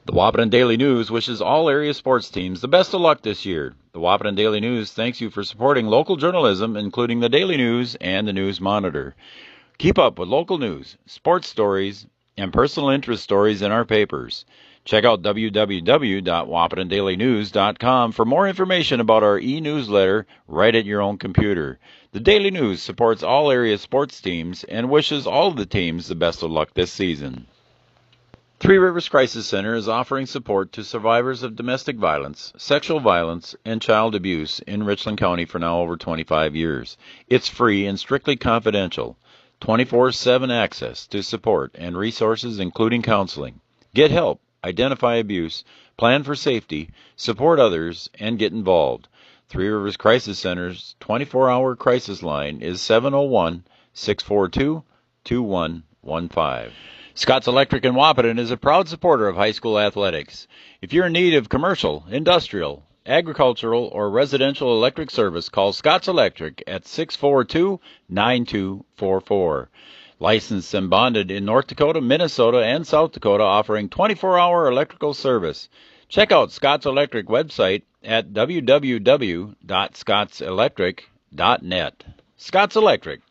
The Wahpeton Daily News wishes all area sports teams the best of luck this year. The Wahpeton Daily News thanks you for supporting local journalism, including the Daily News and the News Monitor. Keep up with local news, sports stories, and personal interest stories in our papers. Check out www.wahpetondailynews.com for more information about our e-newsletter right at your own computer. The Daily News supports all area sports teams and wishes all of the teams the best of luck this season. Three Rivers Crisis Center is offering support to survivors of domestic violence, sexual violence, and child abuse in Richland County for now over 25 years. It's free and strictly confidential. 24/7 access to support and resources including counseling. Get help, identify abuse, plan for safety, support others, and get involved. Three Rivers Crisis Center's 24-hour crisis line is 701-642-2115. Scott's Electric in Wahpeton is a proud supporter of high school athletics. If you're in need of commercial, industrial, agricultural, or residential electric service, call Scott's Electric at 642-9244. Licensed and bonded in North Dakota, Minnesota, and South Dakota, offering 24-hour electrical service. Check out Scott's Electric website at www.scottselectric.net. Scott's Electric.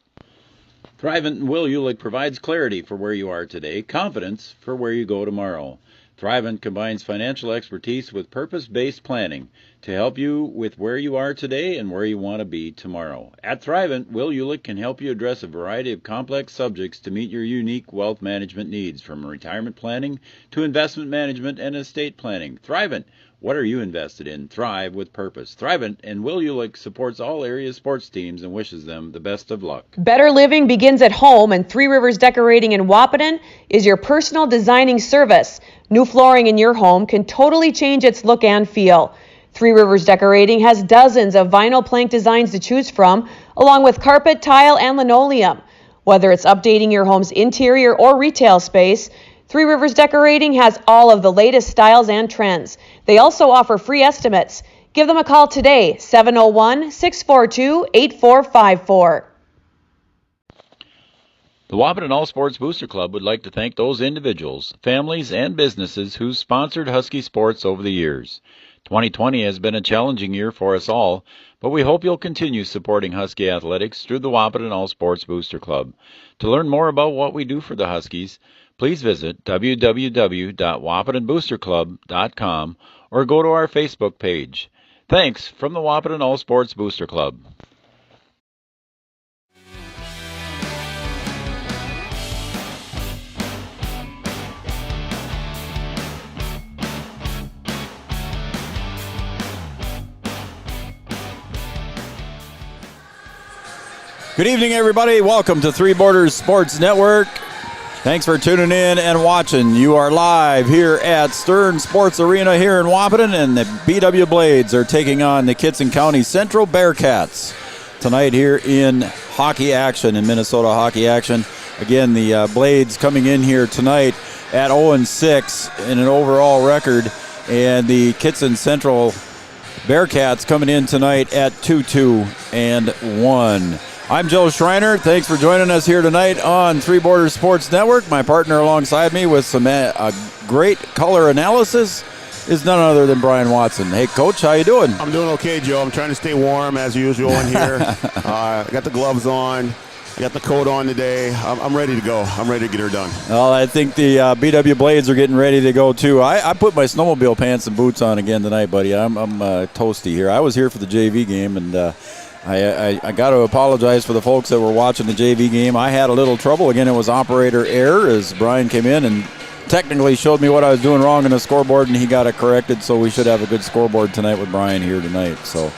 Thrivent and Will Ulick provides clarity for where you are today, confidence for where you go tomorrow. Thrivent combines financial expertise with purpose-based planning to help you with where you are today and where you want to be tomorrow. At Thrivent, Will Ulick can help you address a variety of complex subjects to meet your unique wealth management needs, from retirement planning to investment management and estate planning. Thrivent, what are you invested in? Thrive with purpose. Thrivent and Will Ulick supports all area sports teams and wishes them the best of luck. Better living begins at home, and Three Rivers Decorating in Wahpeton is your personal designing service. New flooring in your home can totally change its look and feel. Three Rivers Decorating has dozens of vinyl plank designs to choose from, along with carpet, tile, and linoleum. Whether it's updating your home's interior or retail space, Three Rivers Decorating has all of the latest styles and trends. They also offer free estimates. Give them a call today, 701-642-8454. The Wahpeton All Sports Booster Club would like to thank those individuals, families, and businesses who sponsored Husky sports over the years. 2020 has been a challenging year for us all, but we hope you'll continue supporting Husky athletics through the Wahpeton All Sports Booster Club. To learn more about what we do for the Huskies, please visit www.wahpetonboosterclub.com or go to our Facebook page. Thanks from the Wahpeton All Sports Booster Club. Good evening, everybody. Welcome to Three Borders Sports Network. Thanks for tuning in and watching. You are live here at Stern Sports Arena here in Wahpeton, and the BW Blades are taking on the Kittson County Central Bearcats tonight here in hockey action, in Minnesota hockey action. Again, the Blades coming in here tonight at 0-6 in an overall record, and the Kittson Central Bearcats coming in tonight at 2-2-1. I'm Joe Schreiner. Thanks for joining us here tonight on Three Borders Sports Network. My partner alongside me with some great color analysis is none other than Brian Watson. Hey, Coach, how you doing? I'm doing okay, Joe. I'm trying to stay warm as usual in here. I got the gloves on. I got the coat on today. I'm ready to go. I'm ready to get her done. Well, I think the BW Blades are getting ready to go, too. I put my snowmobile pants and boots on again tonight, buddy. I'm toasty here. I was here for the JV game, and I got to apologize for the folks that were watching the JV game. I had a little trouble. Again, it was operator error as Brian came in and technically showed me what I was doing wrong in the scoreboard, and he got it corrected, so we should have a good scoreboard tonight with Brian here tonight. So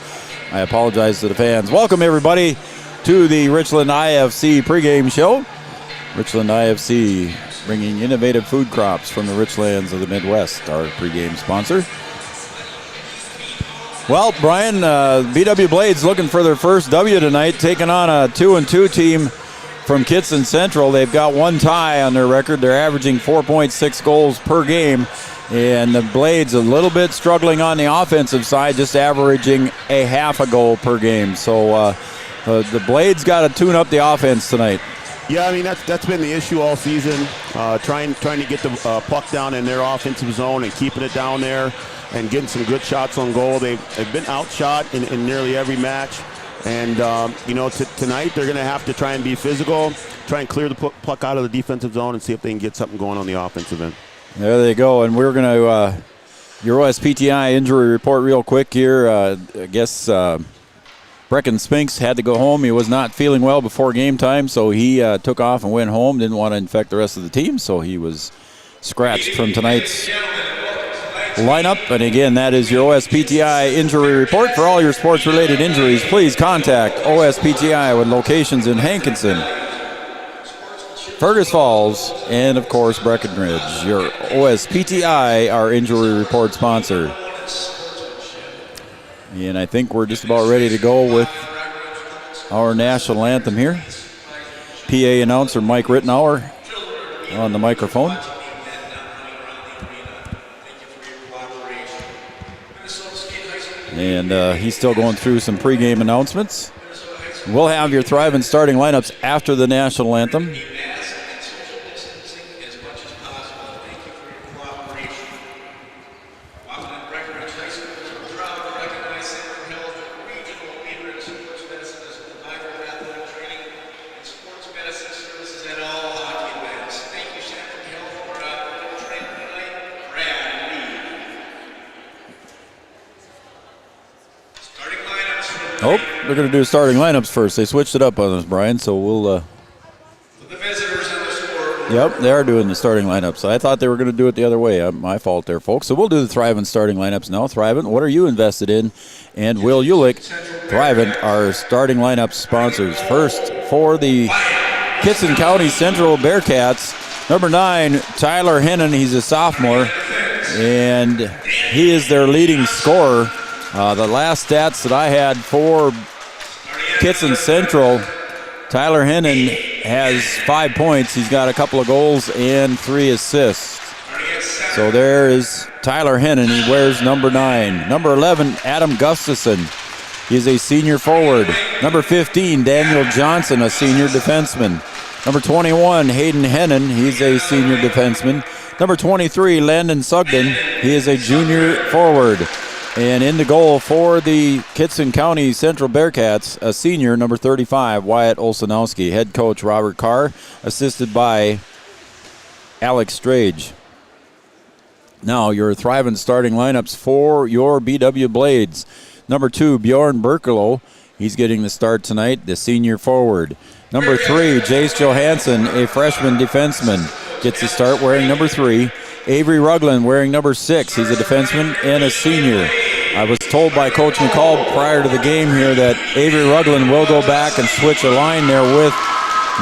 I apologize to the fans. Welcome, everybody, to the Richland IFC pregame show. Richland IFC bringing innovative food crops from the rich lands of the Midwest, our pregame sponsor. Well, Brian, BW Blades looking for their first W tonight, taking on a 2-2 team from Kittson Central. They've got one tie on their record. They're averaging 4.6 goals per game. And the Blades a little bit struggling on the offensive side, just averaging a half a goal per game. So the Blades got to tune up the offense tonight. Yeah, I mean that's been the issue all season. Trying to get the puck down in their offensive zone and keeping it down there and getting some good shots on goal. They've been outshot in nearly every match, and tonight they're going to have to try and be physical, try and clear the puck out of the defensive zone, and see if they can get something going on the offensive end. There they go, and we're going to your OSPTI injury report real quick here. I guess. Brecken Spinks had to go home. He was not feeling well before game time, so he took off and went home. Didn't want to infect the rest of the team, so he was scratched from tonight's lineup. And again, that is your OSPTI injury report. For all your sports-related injuries, please contact OSPTI with locations in Hankinson, Fergus Falls, and, of course, Breckenridge. Your OSPTI, our injury report sponsor. And I think we're just about ready to go with our national anthem here. PA announcer Mike Rittenauer on the microphone. And he's still going through some pregame announcements. We'll have your Thrivent starting lineups after the national anthem. Oh, they're going to do starting lineups first. They switched it up on us, Brian, so we'll... Yep, they are doing the starting lineups. I thought they were going to do it the other way. My fault there, folks. So we'll do the Thrivent starting lineups now. Thrivent, what are you invested in? And Will Ulick, Thrivent, our starting lineup sponsors. First, for the Kittson County Central Bearcats, number 9, Tyler Hennon. He's a sophomore, and he is their leading scorer. The last stats that I had for Kittson Central, Tyler Hennon has 5 points. He's got a couple of goals and 3 assists. So there is Tyler Hennon. He wears number 9. Number 11, Adam Gustafson. He's a senior forward. Number 15, Daniel Johnson, a senior defenseman. Number 21, Hayden Hennon. He's a senior defenseman. Number 23, Landon Sugden. He is a junior forward. And in the goal for the Kittson County Central Bearcats, a senior, number 35, Wyatt Olsenowski. Head coach Robert Carr, assisted by Alex Strage. Now, your Thrivent starting lineups for your BW Blades. Number 2, Bjorn Berkelo. He's getting the start tonight, the senior forward. Number 3, Jace Johansson, a freshman defenseman, gets the start wearing number 3. Avery Rugland wearing number 6. He's a defenseman and a senior. I was told by Coach McCall prior to the game here that Avery Rugland will go back and switch a line there with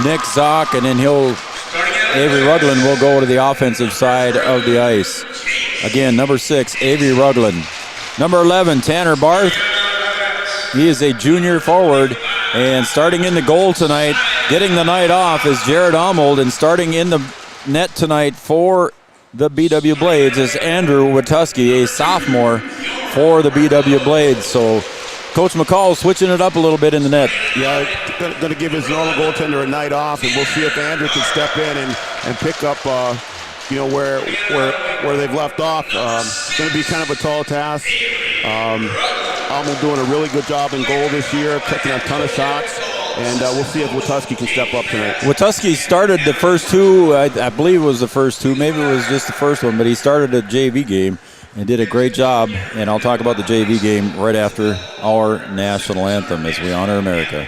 Nick Zock, and then Avery Rugland will go to the offensive side of the ice. Again, number 6, Avery Rugland. Number 11, Tanner Barth. He is a junior forward, and starting in the goal tonight, getting the night off, is Jared Armold, and starting in the net tonight for the BW Blades is Andrew Watuski, a sophomore for the BW Blades. So Coach McCall switching it up a little bit in the net. Yeah, going to give his normal goaltender a night off, and we'll see if Andrew can step in and pick up, where they've left off. It's going to be kind of a tall task. Armold doing a really good job in goal this year, taking a ton of shots. And we'll see if Watuski can step up tonight. Watuski started the first 2, I believe it was the first 2. Maybe it was just the first one, but he started a JV game and did a great job. And I'll talk about the JV game right after our national anthem as we honor America.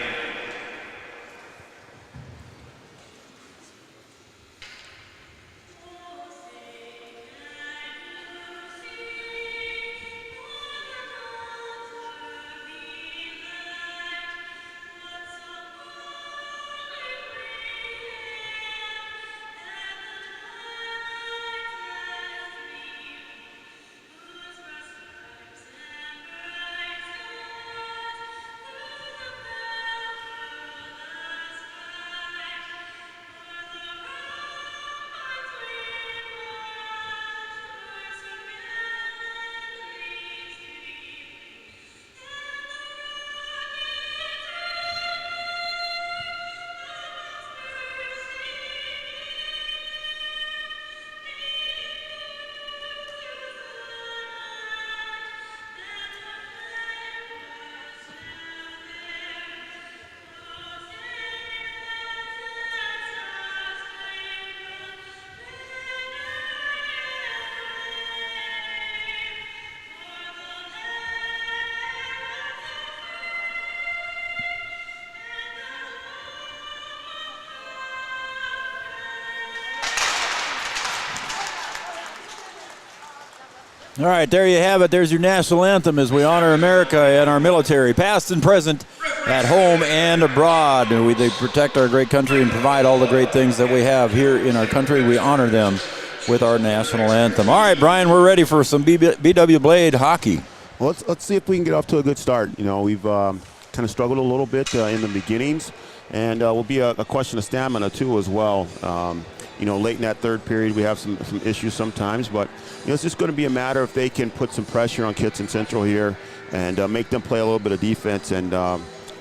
All right, there you have it. There's your national anthem as we honor America and our military, past and present, at home and abroad. They protect our great country and provide all the great things that we have here in our country. We honor them with our national anthem. All right, Brian, we're ready for some BW Blade hockey. Well, let's see if we can get off to a good start. We've kind of struggled a little bit in the beginnings, and will be a question of stamina too as well. Late in that third period, we have some issues sometimes, but it's just going to be a matter if they can put some pressure on Kittson Central here and make them play a little bit of defense and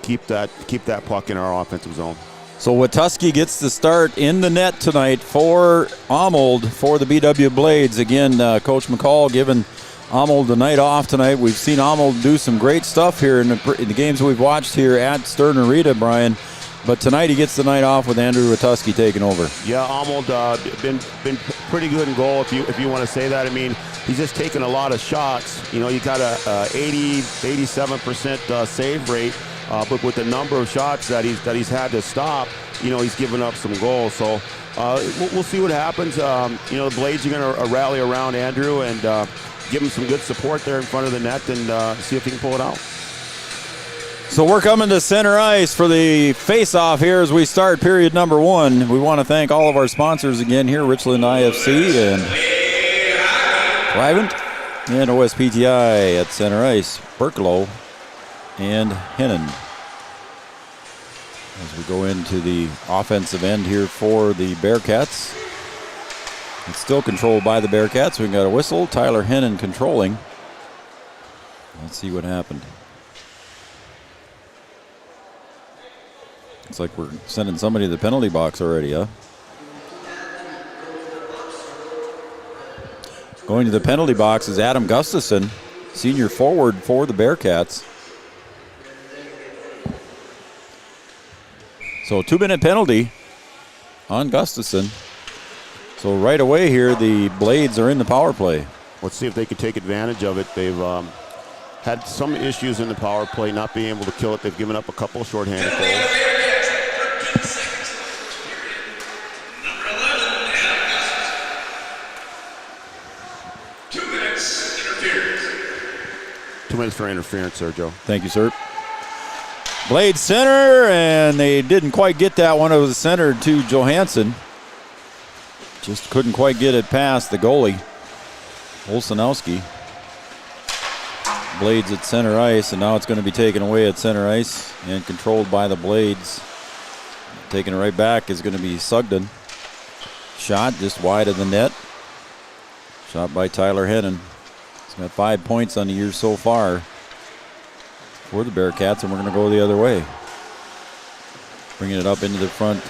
keep that puck in our offensive zone. So Watuski gets the start in the net tonight for Arnold for the BW Blades. Again, Coach McCall giving Arnold the night off tonight. We've seen Arnold do some great stuff here in the games we've watched here at Stern Arena, Brian. But tonight he gets the night off with Andrew Watuski taking over. Yeah, Arnold been pretty good in goal, if you want to say that. I mean, he's just taking a lot of shots. You got a 87% save rate, but with the number of shots that he's had to stop, he's given up some goals. So we'll see what happens. The Blades are going to rally around Andrew and give him some good support there in front of the net and see if he can pull it out. So we're coming to center ice for the face-off here as we start period number 1. We want to thank all of our sponsors again here, Richland IFC and Thrivent and OSPTI at center ice, Berklow and Hennon. As we go into the offensive end here for the Bearcats. It's still controlled by the Bearcats. We've got a whistle, Tyler Hennon controlling. Let's see what happened. Looks like we're sending somebody to the penalty box already, huh? Going to the penalty box is Adam Gustafson, senior forward for the Bearcats. So a 2-minute penalty on Gustafson. So right away here, the Blades are in the power play. Let's see if they can take advantage of it. They've had some issues in the power play, not being able to kill it. They've given up a couple of shorthanded goals. 2 minutes for interference, Sergio. Thank you, sir. Blade center, and they didn't quite get that one. It was centered to Johansson. Just couldn't quite get it past the goalie, Olsenowski. Blades at center ice, and now it's going to be taken away at center ice and controlled by the Blades. Taking it right back is going to be Sugden. Shot just wide of the net. Shot by Tyler Hennon. He's got 5 points on the year so far for the Bearcats, and we're going to go the other way. Bringing it up into the front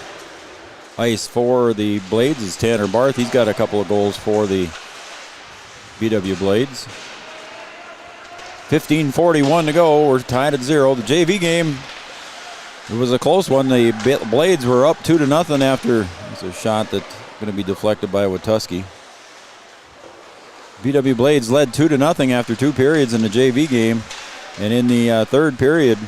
ice for the Blades is Tanner Barth. He's got a couple of goals for the BW Blades. 15:41 to go. We're tied at 0. The JV game, it was a close one. The Blades were up 2-0 after it's a shot that's going to be deflected by Watuski. BW Blades led 2-0 after 2 periods in the JV game. And in the third period,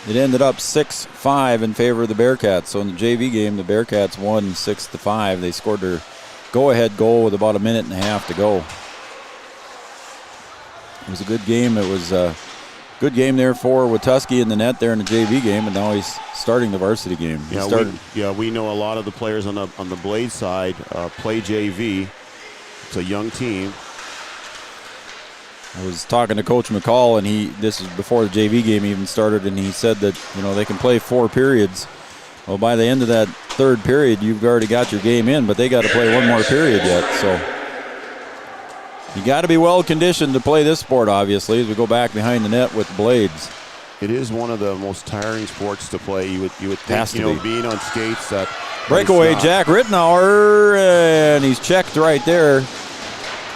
it ended up 6-5 in favor of the Bearcats. So in the JV game, the Bearcats won 6-5. They scored their go-ahead goal with about a minute and a half to go. It was a good game. It was a good game there for Watuski in the net there in the JV game, and now he's starting the varsity game. We know a lot of the players on the Blade side play JV. It's a young team. I was talking to Coach McCall, and this is before the JV game even started, and he said that they can play 4 periods. Well, by the end of that third period, you've already got your game in, but they got to play 1 more period yet. So you got to be well conditioned to play this sport, obviously, as we go back behind the net with Blades. It is one of the most tiring sports to play. You would think, being on skates. That breakaway, Jack Rittenauer, and he's checked right there.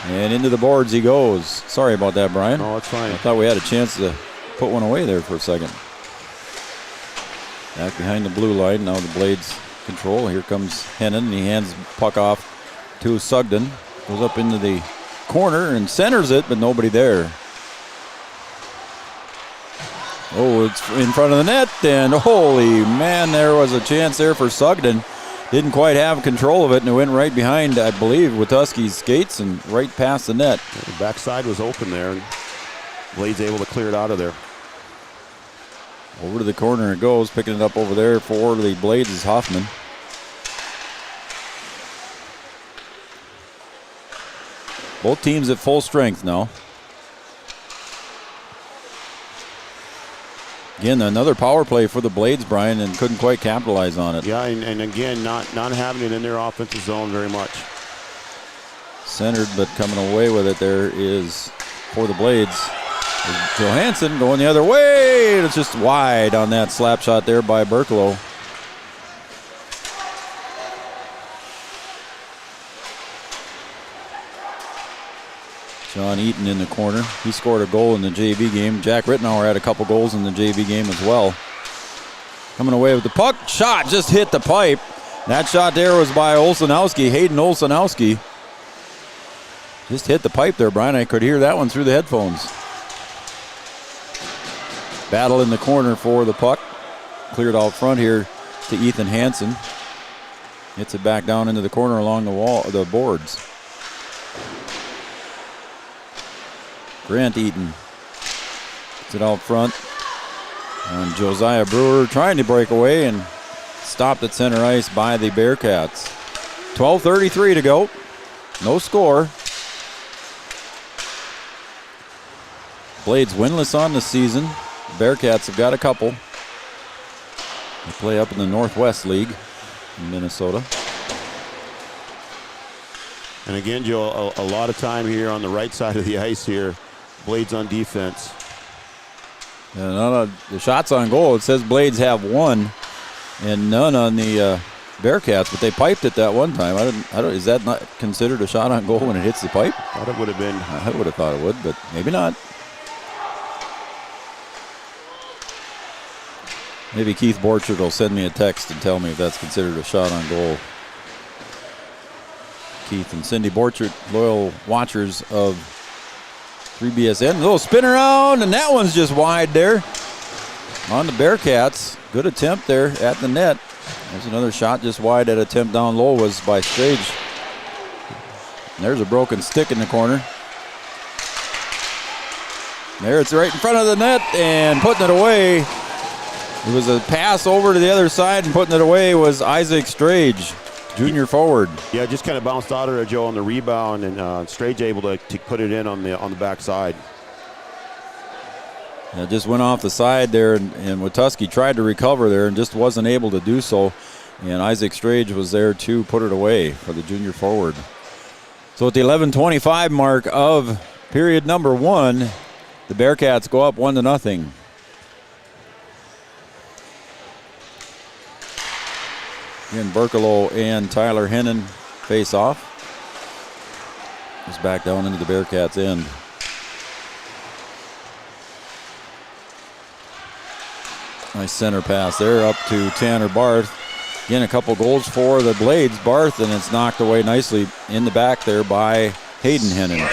And into the boards he goes. Sorry about that, Brian. No, it's fine. I thought we had a chance to put one away there for a second. Back behind the blue line. Now the Blades control. Here comes Hennon, and he hands the puck off to Sugden. Goes up into the corner and centers it, but nobody there. Oh, it's in front of the net, and holy man, there was a chance there for Sugden didn't quite have control of it, and it went right behind, I believe, Wituski's skates and right past the net. The backside was open there, and Blades able to clear it out of there. Over to the corner it goes, picking it up over there for the Blades is Hoffman. Both teams at full strength now. Again, another power play for the Blades, Brian, and couldn't quite capitalize on it. Yeah, and again, not having it in their offensive zone very much. Centered, but coming away with it there is for the Blades. Johansson going the other way. It's just wide on that slap shot there by Berkelo. John Eaton in the corner. He scored a goal in the JV game. Jack Rittenauer had a couple goals in the JV game as well. Coming away with the puck. Shot just hit the pipe. That shot there was by Olsenowski, Hayden Olsenowski. Just hit the pipe there, Brian. I could hear that one through the headphones. Battle in the corner for the puck. Cleared out front here to Ethan Hansen. Hits it back down into the corner along the wall, the boards. Grant Eaton gets it out front. And Josiah Brewer trying to break away and stopped at center ice by the Bearcats. 12:33 to go. No score. Blades winless on the season. Bearcats have got a couple. They play up in the Northwest League in Minnesota. And again, Joe, a lot of time here on the right side of the ice here. Blades on defense. And none of the shots on goal, it says Blades have one and none on the Bearcats, but they piped it that one time. I don't. Is that not considered a shot on goal when it hits the pipe? Thought it would have been. I would have thought it would, but maybe not. Maybe Keith Borchard will send me a text and tell me if that's considered a shot on goal. Keith and Cindy Borchard, loyal watchers of 3BSN. A little spin around, and that one's just wide there on the Bearcats. Good attempt there at the net. There's another shot just wide. That attempt down low was by Strage. And there's a broken stick in the corner. There it's right in front of the net and putting it away. It was a pass over to the other side, and putting it away was Isaac Strage, junior forward. Yeah, just kind of bounced out of there, Joe, on the rebound, and Strage able to put it in on the backside. It just went off the side there, and Wituski tried to recover there and just wasn't able to do so. And Isaac Strage was there to put it away for the junior forward. So at the 11:25 mark of period number one, the Bearcats go up 1-0. Again, Berkelo and Tyler Hennon face off. Just back down into the Bearcats' end. Nice center pass there up to Tanner Barth. Again, a couple goals for the Blades. Barth, and it's knocked away nicely in the back there by Hayden Hennon.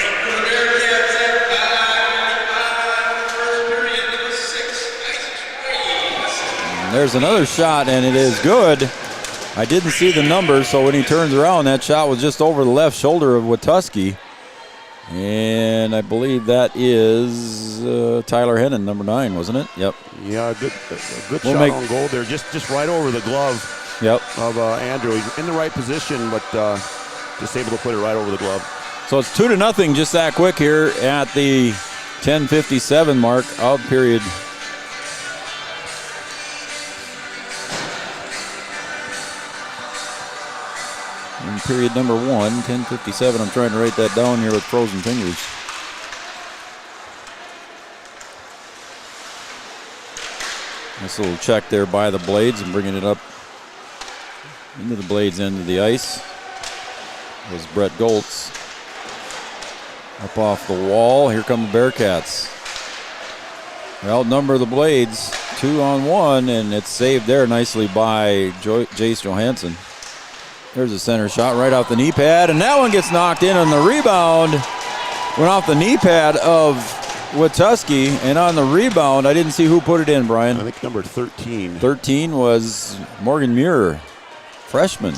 And there's another shot, and it is good. I didn't see the numbers, so when he turns around, that shot was just over the left shoulder of Wituski. And I believe that is Tyler Hennon, number 9, wasn't it? Yep. Yeah, good shot on goal there, just right over the glove. Yep. Of Andrew. He's in the right position, but just able to put it right over the glove. So it's 2-0 just that quick here at the 10:57 mark of period. In period number 1, 10:57. I'm trying to write that down here with frozen fingers. Nice little check there by the Blades and bringing it up into the Blades end of the ice. Was Brett Goltz up off the wall. Here come the Bearcats. They outnumber the Blades 2-on-1, and it's saved there nicely by Jace Johansson. There's a center shot right off the knee pad, and that one gets knocked in on the rebound. Went off the knee pad of Wituski, and on the rebound, I didn't see who put it in, Brian. I think number 13. 13 was Morgan Muir, freshman.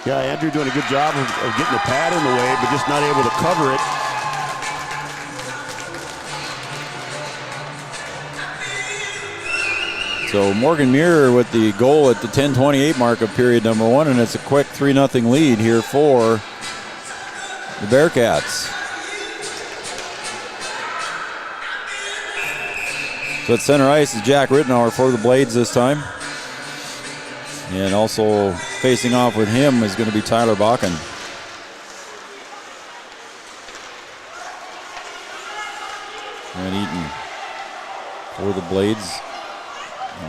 Yeah, Andrew doing a good job of getting the pad in the way, but just not able to cover it. So Morgan Muir with the goal at the 10:28 mark of period number 1, and it's a quick 3-0 lead here for the Bearcats. So at center ice is Jack Rittenauer for the Blades this time. And also facing off with him is going to be Tyler Bakken. And Eaton for the Blades.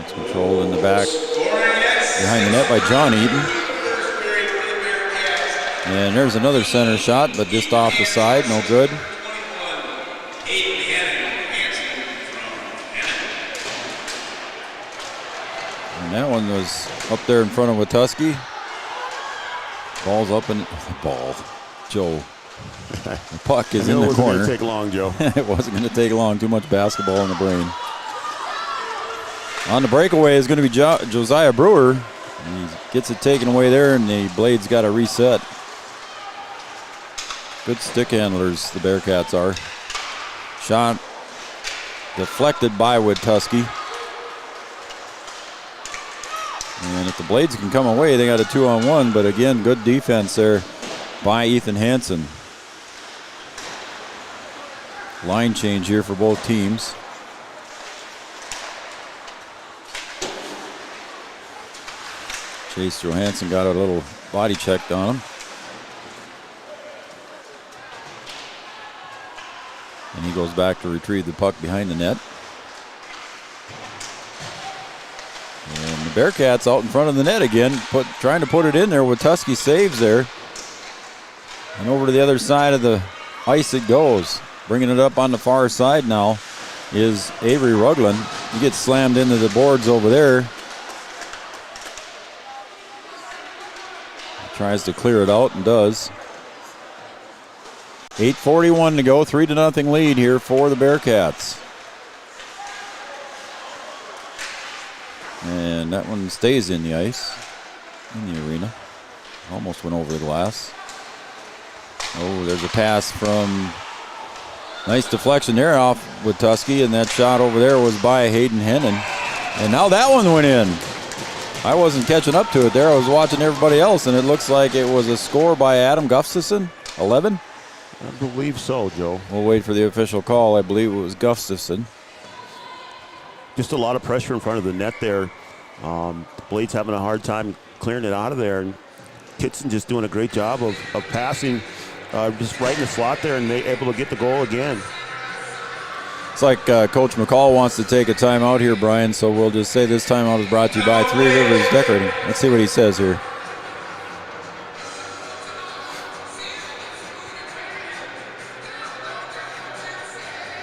It's controlled in the back behind the net by John Eaton. And there's another center shot, but just off the side, no good. And that one was up there in front of Watuski. Ball's up in Joe. The puck is in the corner. It wasn't going to take long, Joe. It wasn't going to take long. Too much basketball in the brain. On the breakaway is going to be Josiah Brewer. He gets it taken away there, and the Blades got a reset. Good stick handlers, the Bearcats are. Shot deflected by Watuski. And if the Blades can come away, they got a 2-on-1, but again, good defense there by Ethan Hansen. Line change here for both teams. Chase Johansson got a little body checked on him. And he goes back to retrieve the puck behind the net. And the Bearcats out in front of the net again, trying to put it in there. Watuski saves there. And over to the other side of the ice it goes. Bringing it up on the far side now is Avery Rugland. He gets slammed into the boards over there. Tries to clear it out and does. 8:41 to go, 3-0 lead here for the Bearcats. And that one stays in the ice, in the arena. Almost went over the glass. Oh, there's a pass from, nice deflection there off Watuski, and that shot over there was by Hayden Hennon. And now that one went in. I wasn't catching up to it there. I was watching everybody else, and it looks like it was a score by Adam Gustafson, 11. I believe so, Joe. We'll wait for the official call. I believe it was Gustafson. Just a lot of pressure in front of the net there. The Blades having a hard time clearing it out of there, and Kittson just doing a great job of passing, just right in the slot there, and they able to get the goal again. It's like Coach McCall wants to take a timeout here, Brian, so we'll just say this timeout is brought to you by Three Rivers Decorating. Let's see what he says here.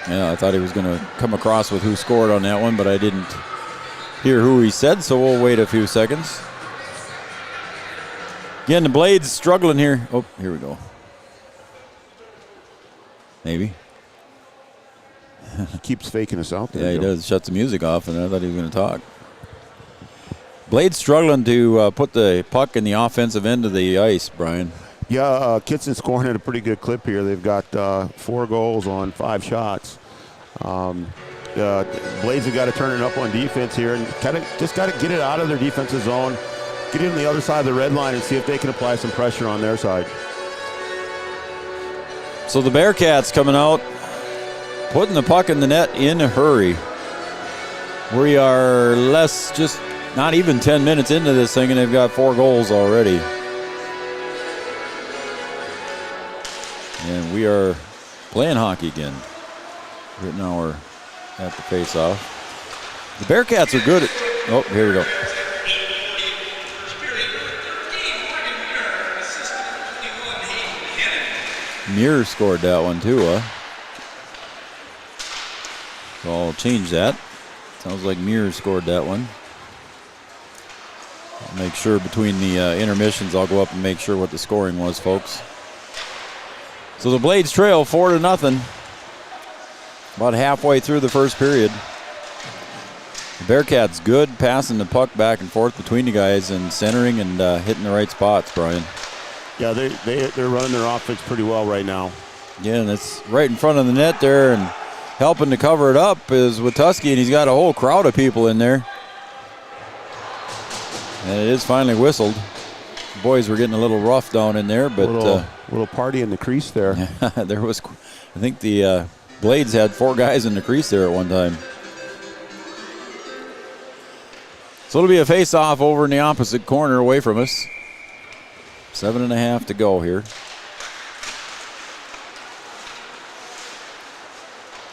Yeah, I thought he was going to come across with who scored on that one, but I didn't hear who he said, so we'll wait a few seconds. Again, the Blades struggling here. Oh, here we go. Maybe. He keeps faking us out there. Yeah, he does. Shuts the music off, and I thought he was going to talk. Blades struggling to put the puck in the offensive end of the ice, Brian. Yeah, Kittson scoring at a pretty good clip here. They've got 4 goals on 5 shots. Blades have got to turn it up on defense here and just got to get it out of their defensive zone, get it on the other side of the red line and see if they can apply some pressure on their side. So the Bearcats coming out, putting the puck in the net in a hurry. We are not even 10 minutes into this thing, and they've got 4 goals already. And we are playing hockey again. Right now we're at the face-off. The Bearcats are good at... Oh, here we go. Muir scored that one too, huh? So I'll change that. Sounds like Muir scored that one. I'll make sure between the intermissions, I'll go up and make sure what the scoring was, folks. So the Blades trail 4-0. About halfway through the first period. The Bearcats good, passing the puck back and forth between the guys and centering and hitting the right spots, Brian. Yeah, they're running their offense pretty well right now. Yeah, and it's right in front of the net there, and helping to cover it up is Wituski, and he's got a whole crowd of people in there. And it is finally whistled. The boys were getting a little rough down in there, but little party in the crease there. There was, I think the Blades had 4 guys in the crease there at one time. So it'll be a face-off over in the opposite corner away from us. 7.5 to go here.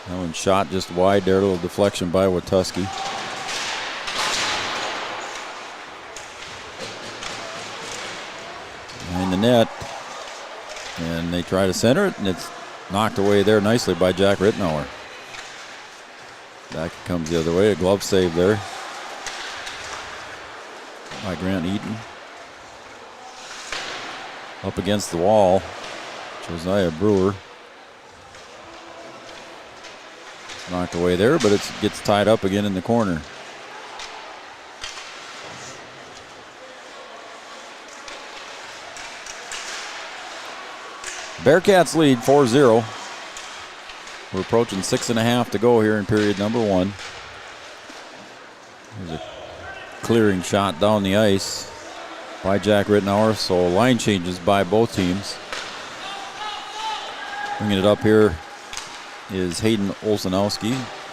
That one shot just wide there, a little deflection by Wituski. Behind the net. And they try to center it, and it's knocked away there nicely by Jack Rittenauer. Back it comes the other way, a glove save there by Grant Eaton. Up against the wall, Josiah Brewer. Knocked away there, but it gets tied up again in the corner. Bearcats lead 4-0. We're approaching 6.5 to go here in period number 1. There's a clearing shot down the ice by Jack Rittenauer, so line changes by both teams. Bringing it up here is Hayden Olsenowski.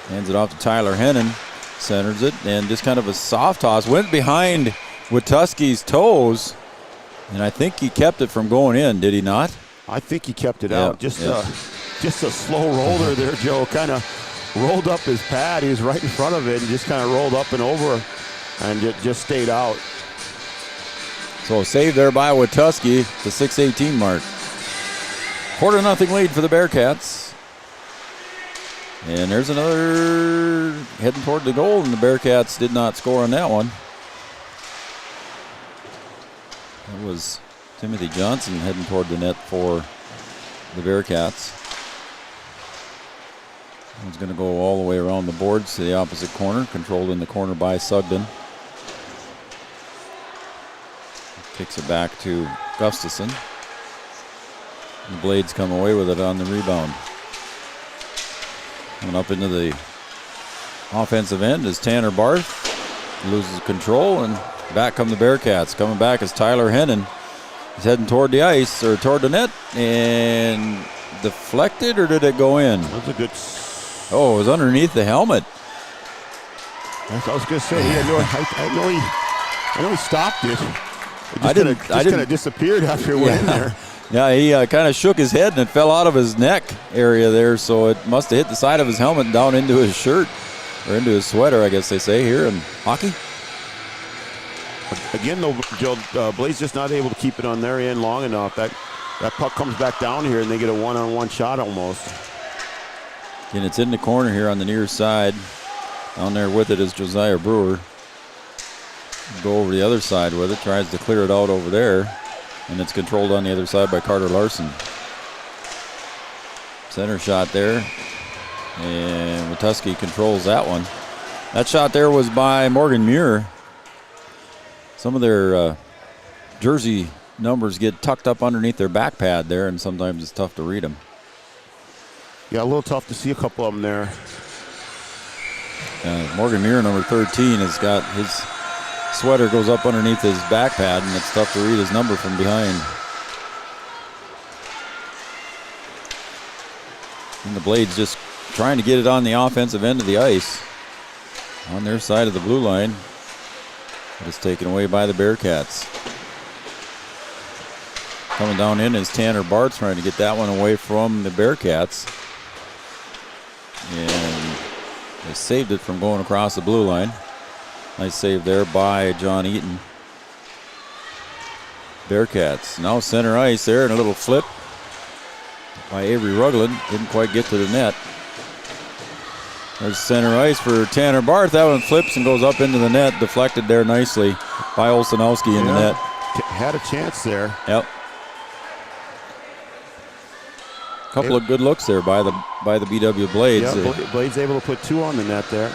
Hands it off to Tyler Hennon. Centers it, and just kind of a soft toss. Went behind Wituski's toes, and I think he kept it from going in, did he not? I think he kept it out. Just a slow roller there, Joe. Kind of rolled up his pad. He was right in front of it and just kind of rolled up and over and just stayed out. So save there by Wituski, the 6:18 mark. 4-0 lead for the Bearcats. And there's another heading toward the goal, and the Bearcats did not score on that one. That was Timothy Johnson heading toward the net for the Bearcats. He's going to go all the way around the boards to the opposite corner, controlled in the corner by Sugden. Kicks it back to Gustafson. The Blades come away with it on the rebound. Coming up into the offensive end is Tanner Barth. Loses control, and back come the Bearcats. Coming back is Tyler Hennon. He's heading toward the ice, or toward the net, and deflected, or did it go in? That's a good... Oh, it was underneath the helmet. I was going to say, I know he stopped it. It just kind of disappeared after it went in there. Yeah, he kind of shook his head, and it fell out of his neck area there, so it must have hit the side of his helmet and down into his shirt, or into his sweater, I guess they say here in hockey. Again, though, Joe, Blaze just not able to keep it on their end long enough. That puck comes back down here, and they get a one-on-one shot almost. And it's in the corner here on the near side. Down there with it is Josiah Brewer. Go over the other side with it, tries to clear it out over there, and it's controlled on the other side by Carter Larson. Center shot there, and Wituski controls that one. That shot there was by Morgan Muir. Some of their jersey numbers get tucked up underneath their back pad there, and sometimes it's tough to read them. Yeah, a little tough to see a couple of them there. Morgan Muir, number 13, has got his sweater goes up underneath his back pad, and it's tough to read his number from behind. And the Blades just trying to get it on the offensive end of the ice on their side of the blue line. But it's taken away by the Bearcats. Coming down in is Tanner Barth, trying to get that one away from the Bearcats. And they saved it from going across the blue line. Nice save there by John Eaton. Bearcats now center ice there, and a little flip by Avery Rugland. Didn't quite get to the net. There's center ice for Tanner Barth. That one flips and goes up into the net. Deflected there nicely by Olsenowski in the net. Had a chance there. Yep. Couple of good looks there by the BW Blades. Yeah, Blades able to put 2 on the net there.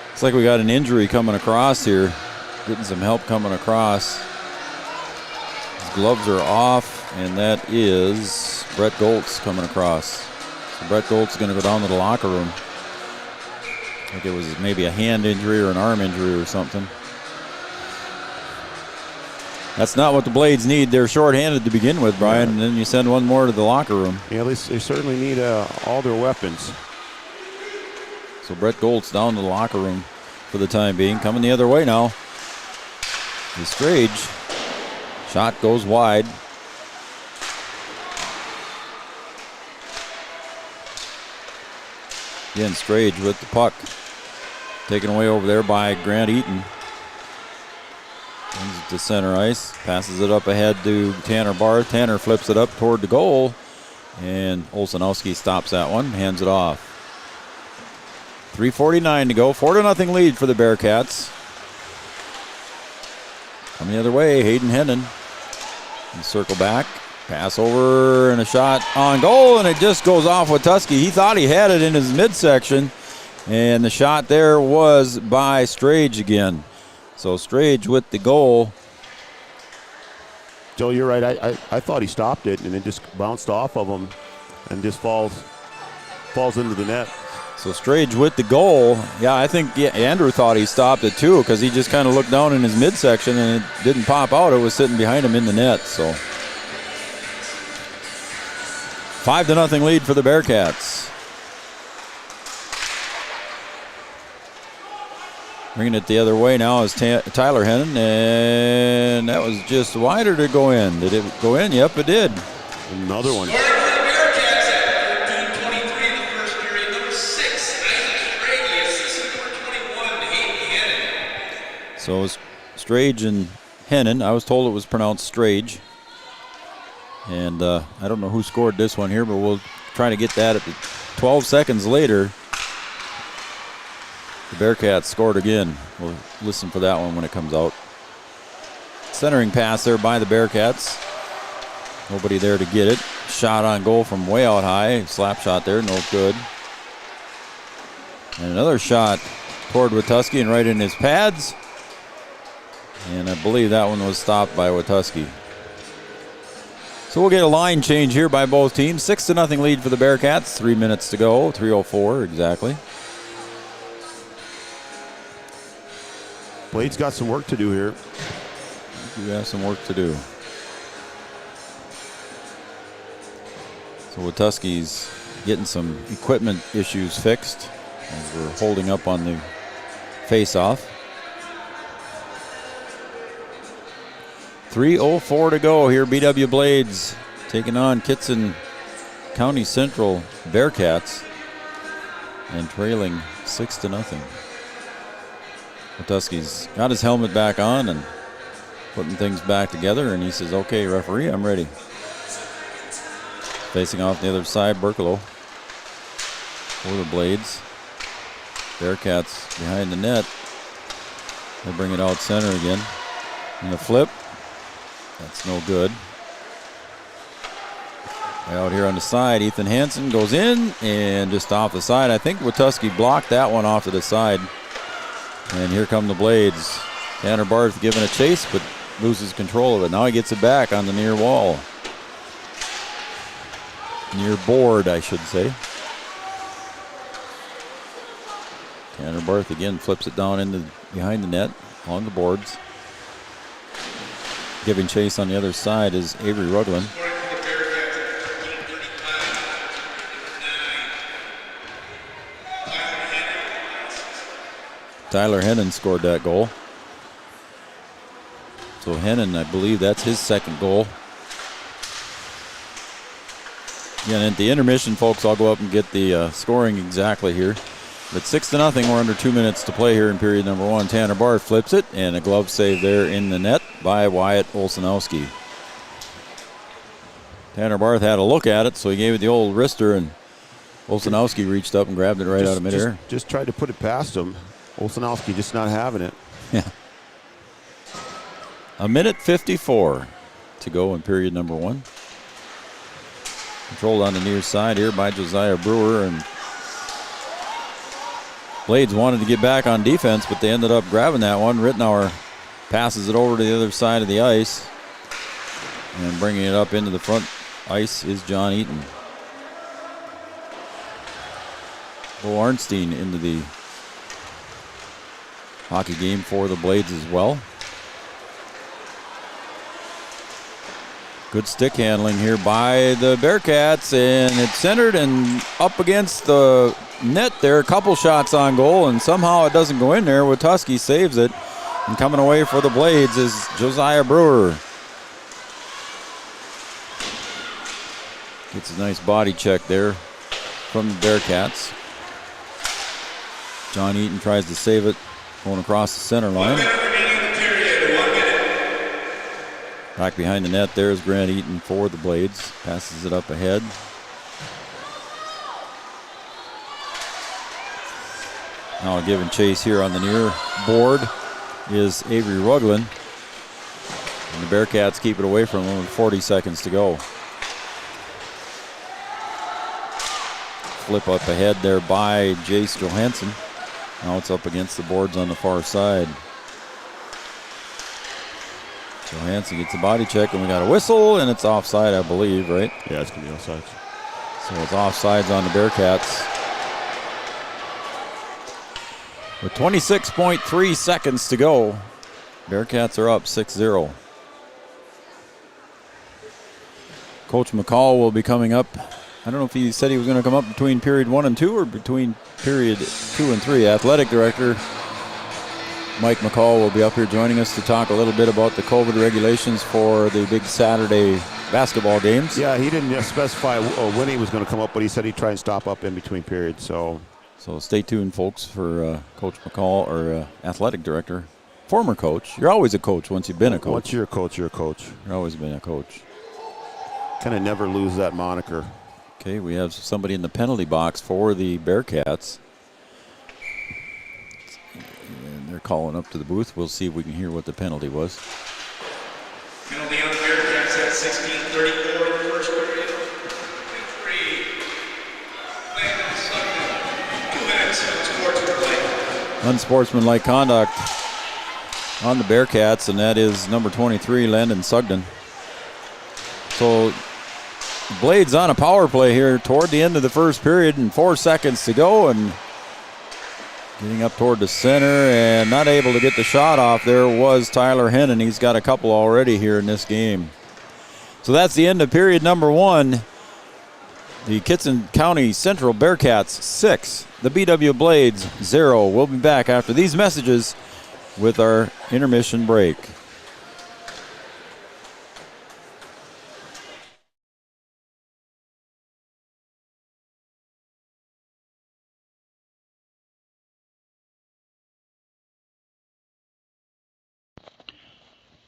Looks like we got an injury coming across here. Getting some help coming across. gloves are off, and that is Brett Goltz coming across. So Brett Goltz is going to go down to the locker room. I think it was maybe a hand injury or an arm injury or something. That's not what the Blades need. They're shorthanded to begin with, Brian, and then you send one more to the locker room. Yeah, they certainly need all their weapons. So Brett Goltz down to the locker room for the time being. Coming the other way now is Strage. Shot goes wide. Again, Strage with the puck. Taken away over there by Grant Eaton. Brings it to center ice. Passes it up ahead to Tanner Barth. Tanner flips it up toward the goal. And Olsenowski stops that one. Hands it off. 3:49 to go. 4-0 lead for the Bearcats. Coming the other way, Hayden Hennon. And circle back. Pass over and a shot on goal, and it just goes off with Tusky. He thought he had it in his midsection, and the shot there was by Strage again. So Strage with the goal. Joe, you're right. I thought he stopped it, and it just bounced off of him and just falls into the net. So Strage with the goal. Yeah, I think Andrew thought he stopped it too, because he just kind of looked down in his midsection and it didn't pop out. It was sitting behind him in the net. So 5-0 lead for the Bearcats. Bringing it the other way now is Tyler Hennon, and that was just wider to go in. Did it go in? Yep, it did. Another one. So it's Strage and Hennon. I was told it was pronounced Strage. And I don't know who scored this one here, but we'll try to get that at 12 seconds later. The Bearcats scored again. We'll listen for that one when it comes out. Centering pass there by the Bearcats. Nobody there to get it. Shot on goal from way out high. Slap shot there, no good. And another shot toward Wituski and right in his pads. And I believe that one was stopped by Wituski. So we'll get a line change here by both teams. 6-0 lead for the Bearcats. 3 minutes to go. 3:04 exactly. Blades got some work to do here. We have some work to do. So Wituski's getting some equipment issues fixed as we're holding up on the face-off. 3:04 to go here. BW Blades taking on Kittson County Central Bearcats and trailing 6-0. Wituski's got his helmet back on and putting things back together, and he says, "Okay, referee, I'm ready." Facing off the other side, Berkelo for the Blades. Bearcats behind the net. They bring it out center again. And the flip. That's no good. Out here on the side, Ethan Hansen goes in and just off the side. I think Wituski blocked that one off to the side. And here come the Blades. Tanner Barth giving a chase, but loses control of it. Now he gets it back on the near wall. Near board, I should say. Tanner Barth again flips it down into behind the net, along the boards. Giving chase on the other side is Avery Rugland. Tyler Hennon scored that goal. So Hennon, I believe that's his second goal. Yeah, and at the intermission, folks, I'll go up and get the scoring exactly here. But 6-0, we're under 2 minutes to play here in period number one. Tanner Barth flips it, and a glove save there in the net by Wyatt Olsenowski. Tanner Barth had a look at it, so he gave it the old wrister, and Olsenowski reached up and grabbed it right out of midair. Just tried to put it past him. Olsenowski just not having it. Yeah. 1:54 to go in period number one. Controlled on the near side here by Josiah Brewer, and Blades wanted to get back on defense, but they ended up grabbing that one. Rittenauer passes it over to the other side of the ice. And bringing it up into the front ice is John Eaton. Bo Arnstein into the hockey game for the Blades as well. Good stick handling here by the Bearcats, and it's centered and up against the net there. A couple shots on goal, and somehow it doesn't go in there. Wituski saves it, and coming away for the Blades is Josiah Brewer. Gets a nice body check there from the Bearcats. John Eaton tries to save it, going across the center line. Back behind the net, there's Grant Eaton for the Blades. Passes it up ahead. Now giving chase here on the near board is Avery Ruglin. And the Bearcats keep it away from him with 40 seconds to go. Flip up ahead there by Jace Johansson. Now it's up against the boards on the far side. Johansson gets a body check, and we got a whistle, and it's offside, I believe, right? Yeah, it's going to be offside. So it's offsides on the Bearcats. With 26.3 seconds to go, Bearcats are up 6-0. Coach McCall will be coming up. I don't know if he said he was going to come up between period 1 and 2 or between period 2 and 3. Athletic Director Mike McCall will be up here joining us to talk a little bit about the COVID regulations for the big Saturday basketball games. Yeah, he didn't specify when he was going to come up, but he said he'd try and stop up in between periods. So stay tuned, folks, for Coach McCall, or Athletic Director, former coach. You're always a coach once you've been a coach. Once you're a coach, you're a coach. You've always been a coach. Kind of never lose that moniker. Okay, we have somebody in the penalty box for the Bearcats. And they're calling up to the booth. We'll see if we can hear what the penalty was. Penalty on the Bearcats at 16:34 in the first period. 3. Landon Sugden. 2 minutes of play. Unsportsmanlike conduct on the Bearcats, and that is number 23, Landon Sugden. So Blades on a power play here toward the end of the first period, and 4 seconds to go, and getting up toward the center and not able to get the shot off there was Tyler Hennon. He's got a couple already here in this game. So that's the end of period number 1. The Kittson County Central Bearcats 6, the BW Blades 0. We'll be back after these messages with our intermission break.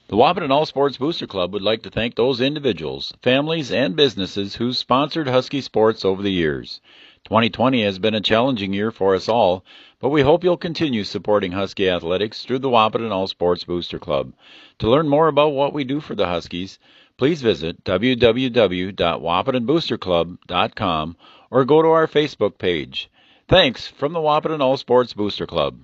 The Wahpeton All Sports Booster Club would like to thank those individuals, families, and businesses who sponsored Husky sports over the years. 2020 has been a challenging year for us all, but we hope you'll continue supporting Husky athletics through the Wahpeton All Sports Booster Club. To learn more about what we do for the Huskies, please visit www.wapetonboosterclub.com or go to our Facebook page. Thanks from the Wahpeton All Sports Booster Club.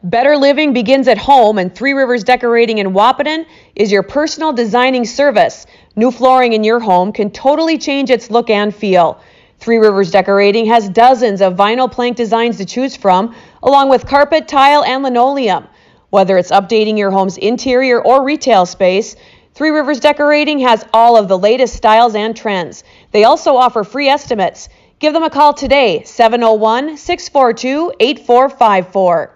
Better living begins at home, and Three Rivers Decorating in Wahpeton is your personal designing service. New flooring in your home can totally change its look and feel. Three Rivers Decorating has dozens of vinyl plank designs to choose from, along with carpet, tile, and linoleum. Whether it's updating your home's interior or retail space, Three Rivers Decorating has all of the latest styles and trends. They also offer free estimates. Give them a call today, 701-642-8454.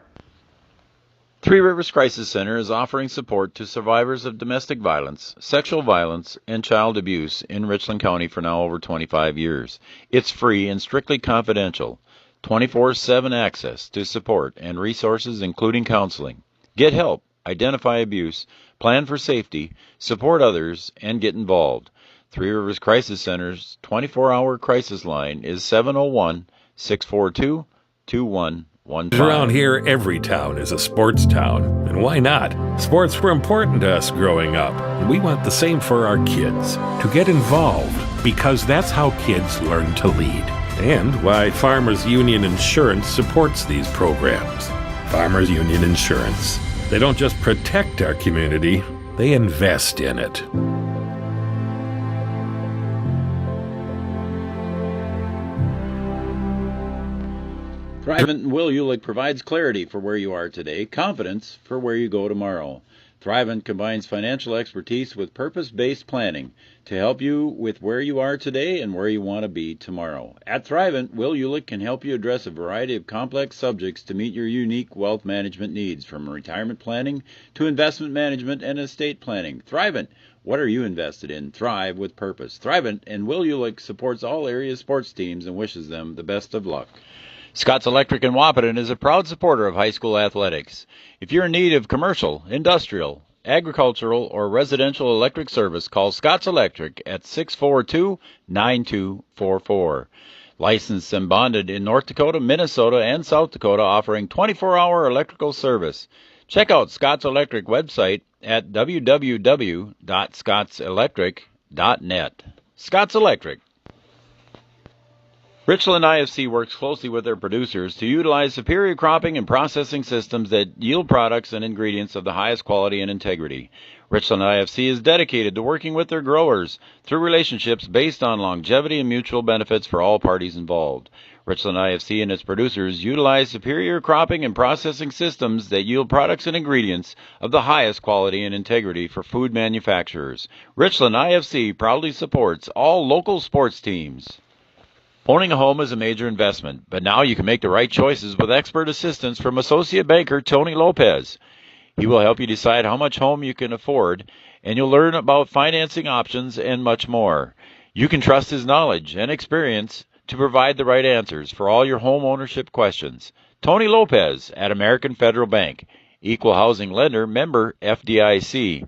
Three Rivers Crisis Center is offering support to survivors of domestic violence, sexual violence, and child abuse in Richland County for now over 25 years. It's free and strictly confidential. 24/7 access to support and resources including counseling. Get help, identify abuse, plan for safety, support others, and get involved. Three Rivers Crisis Center's 24-hour crisis line is 701-642-2115. Around here, every town is a sports town. And why not? Sports were important to us growing up, and we want the same for our kids. To get involved, because that's how kids learn to lead. And why Farmers Union Insurance supports these programs. Farmers Union Insurance. They don't just protect our community, they invest in it. Thrivent and Will Ulick provides clarity for where you are today, confidence for where you go tomorrow. Thrivent combines financial expertise with purpose-based planning to help you with where you are today and where you want to be tomorrow. At Thrivent, Will Ulick can help you address a variety of complex subjects to meet your unique wealth management needs, from retirement planning to investment management and estate planning. Thrivent, what are you invested in? Thrive with purpose. Thrivent and Will Ulick supports all area sports teams and wishes them the best of luck. Scott's Electric in Wahpeton is a proud supporter of high school athletics. If you're in need of commercial, industrial, agricultural, or residential electric service, call Scott's Electric at 642-9244. Licensed and bonded in North Dakota, Minnesota, and South Dakota, offering 24-hour electrical service. Check out Scott's Electric website at www.scottselectric.net. Scott's Electric. Richland IFC works closely with their producers to utilize superior cropping and processing systems that yield products and ingredients of the highest quality and integrity. Richland IFC is dedicated to working with their growers through relationships based on longevity and mutual benefits for all parties involved. Richland IFC and its producers utilize superior cropping and processing systems that yield products and ingredients of the highest quality and integrity for food manufacturers. Richland IFC proudly supports all local sports teams. Owning a home is a major investment, but now you can make the right choices with expert assistance from associate banker Tony Lopez. He will help you decide how much home you can afford, and you'll learn about financing options and much more. You can trust his knowledge and experience to provide the right answers for all your home ownership questions. Tony Lopez at American Federal Bank, Equal Housing Lender, member FDIC,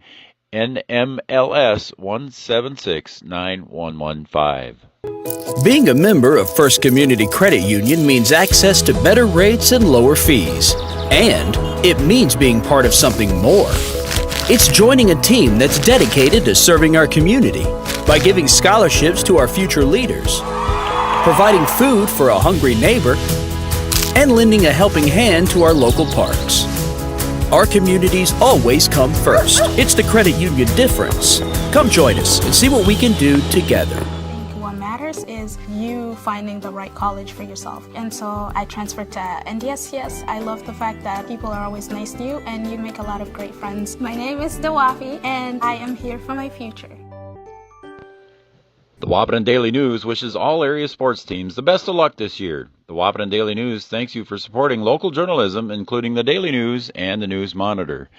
NMLS 1769115. Being a member of First Community Credit Union means access to better rates and lower fees. And it means being part of something more. It's joining a team that's dedicated to serving our community by giving scholarships to our future leaders, providing food for a hungry neighbor, and lending a helping hand to our local parks. Our communities always come first. It's the credit union difference. Come join us and see what we can do together. Is you finding the right college for yourself. And so I transferred to NDSCS. I love the fact that people are always nice to you and you make a lot of great friends. My name is Dawafi and I am here for my future. The Wahpeton Daily News wishes all area sports teams the best of luck this year. The Wahpeton Daily News thanks you for supporting local journalism, including the Daily News and the News Monitor.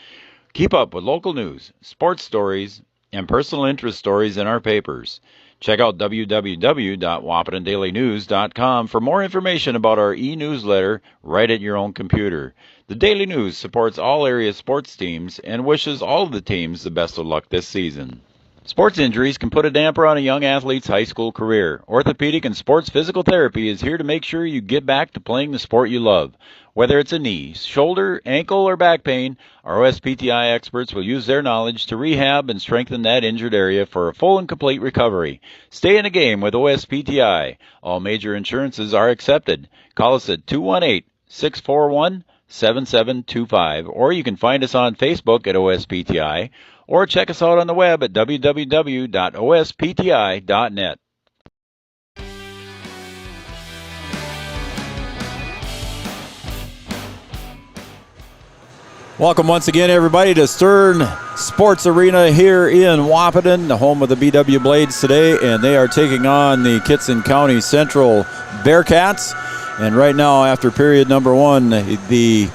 Keep up with local news, sports stories, and personal interest stories in our papers. Check out www.wahpetondailynews.com for more information about our e-newsletter right at your own computer. The Daily News supports all area sports teams and wishes all of the teams the best of luck this season. Sports injuries can put a damper on a young athlete's high school career. Orthopedic and sports physical therapy is here to make sure you get back to playing the sport you love. Whether it's a knee, shoulder, ankle, or back pain, our OSPTI experts will use their knowledge to rehab and strengthen that injured area for a full and complete recovery. Stay in the game with OSPTI. All major insurances are accepted. Call us at 218-641-7725, or you can find us on Facebook at OSPTI, or check us out on the web at www.ospti.net. Welcome once again, everybody, to Stern Sports Arena here in Wahpeton, the home of the BW Blades today, and they are taking on the Kittson County Central Bearcats. And right now, after period number one, the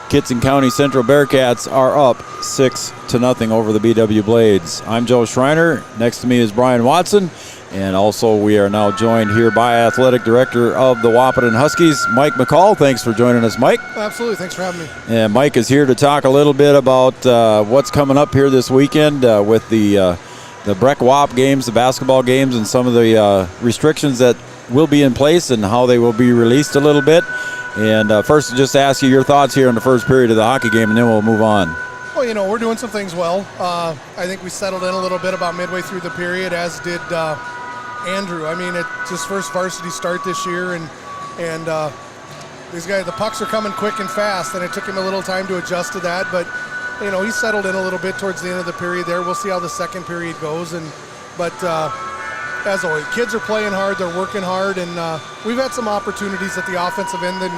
Kittson County Central Bearcats are up 6-0 over the BW Blades. I'm Joe Schreiner. Next to me is Brian Watson. And also we are now joined here by Athletic Director of the Wahpeton Huskies, Mike McCall. Thanks for joining us, Mike. Absolutely. Thanks for having me. And Mike is here to talk a little bit about what's coming up here this weekend with the Breck Wap games, the basketball games, and some of the restrictions that will be in place and how they will be released a little bit. And first, just ask you your thoughts here in the first period of the hockey game, and then we'll move on. Well, you know, we're doing some things well. I think we settled in a little bit about midway through the period, as did Andrew. I mean, it's his first varsity start this year, and these guys, the pucks are coming quick and fast, and it took him a little time to adjust to that. But, you know, he settled in a little bit towards the end of the period there. We'll see how the second period goes. But as always, kids are playing hard, they're working hard, and we've had some opportunities at the offensive end, and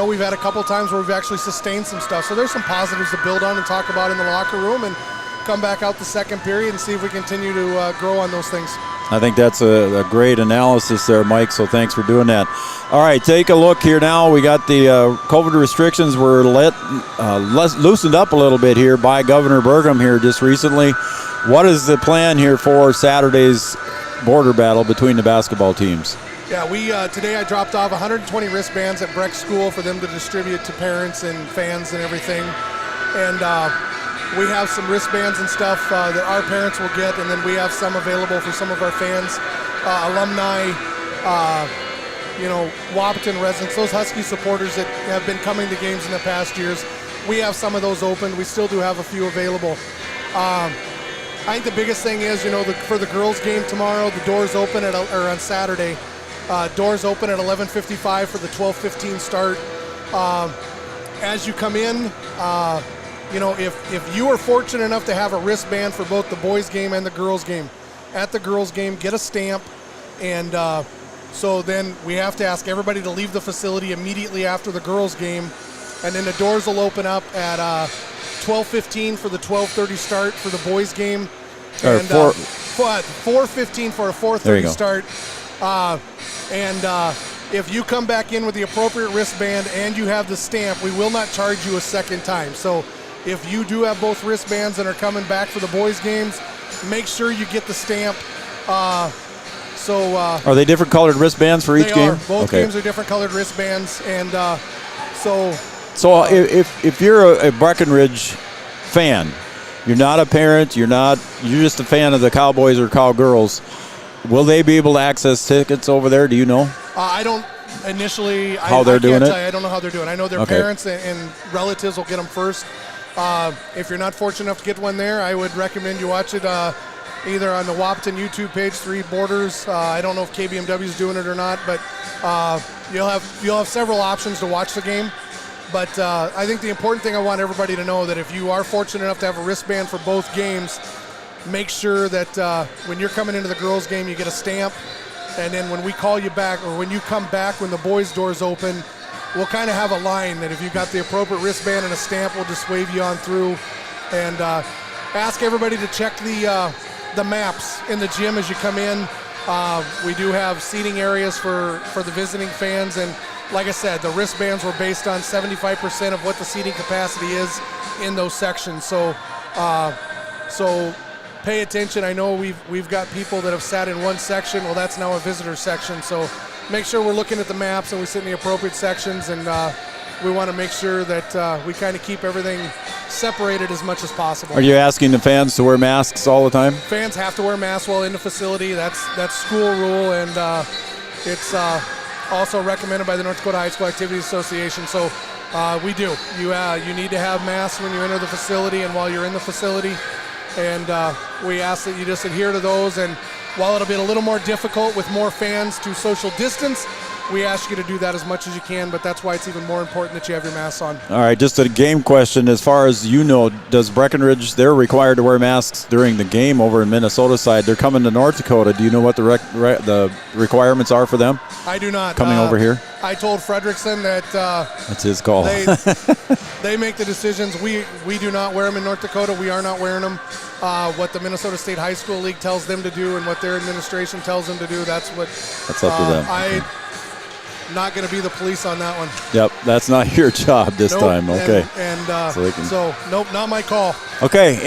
we've had a couple times where we've actually sustained some stuff. So there's some positives to build on and talk about in the locker room, and come back out the second period and see if we continue to grow on those things. I think that's a great analysis there, Mike, so thanks for doing that. All right, take a look here now. We got the COVID restrictions were loosened up a little bit here by Governor Pregame here just recently. What is the plan here for Saturday's border battle between the basketball teams? Yeah, today I dropped off 120 wristbands at Breck School for them to distribute to parents and fans and everything. And we have some wristbands and stuff that our parents will get, and then we have some available for some of our fans, alumni, Wahpeton residents, those Husky supporters that have been coming to games in the past years. We have some of those open. We still do have a few available. I think the biggest thing is, for the girls' game tomorrow, the doors open on Saturday. Doors open at 11:55 for the 12:15 start. As you come in, if you are fortunate enough to have a wristband for both the boys' game and the girls' game, at the girls' game, get a stamp. And so then we have to ask everybody to leave the facility immediately after the girls' game. And then the doors will open up at 12:15 for the 12:30 start for the boys' game. And 4:15 for a 4:30 start. If you come back in with the appropriate wristband and you have the stamp, we will not charge you a second time. So if you do have both wristbands and are coming back for the boys' games, make sure you get the stamp. Are they different colored wristbands for each game? Both games are different colored wristbands, and So if you're a Breckenridge fan, you're not a parent, you're just a fan of the Cowboys or Cowgirls, will they be able to access tickets over there? Do you know? I don't initially. How they're doing it? I don't know how they're doing. I know their parents and relatives will get them first. If you're not fortunate enough to get one there, I would recommend you watch it either on the Wahpeton YouTube page, 3 Borders. I don't know if KBMW is doing it or not, but you'll have several options to watch the game. But I think the important thing I want everybody to know that if you are fortunate enough to have a wristband for both games, make sure that when you're coming into the girls' game, you get a stamp. And then when we call you back, or when you come back when the boys' doors open, we'll kind of have a line that if you got the appropriate wristband and a stamp, we'll just wave you on through. And ask everybody to check the maps in the gym as you come in. We do have seating areas for the visiting fans, and like I said, the wristbands were based on 75% of what the seating capacity is in those sections. So pay attention. I know we've got people that have sat in one section. Well, that's now a visitor section. So make sure we're looking at the maps and we sit in the appropriate sections, and we want to make sure that we kind of keep everything separated as much as possible. Are you asking the fans to wear masks all the time? Fans have to wear masks while in the facility. That's school rule, and it's also recommended by the North Dakota High School Activities Association. So we do. You need to have masks when you enter the facility and while you're in the facility. And we ask that you just adhere to those. And while it'll be a little more difficult with more fans to social distance, we ask you to do that as much as you can, but that's why it's even more important that you have your masks on. All right, just a game question. As far as you know, does Breckenridge, they're required to wear masks during the game over in Minnesota side. They're coming to North Dakota. Do you know what the requirements are for them? I do not. Coming over here? I told Fredrickson that that's his call. They make the decisions. We do not wear them in North Dakota. We are not wearing them. What the Minnesota State High School League tells them to do and what their administration tells them to do, that's up to them. I'm not going to be the police on that one. Yep, that's not your job this time. Okay. So nope, not my call. Okay.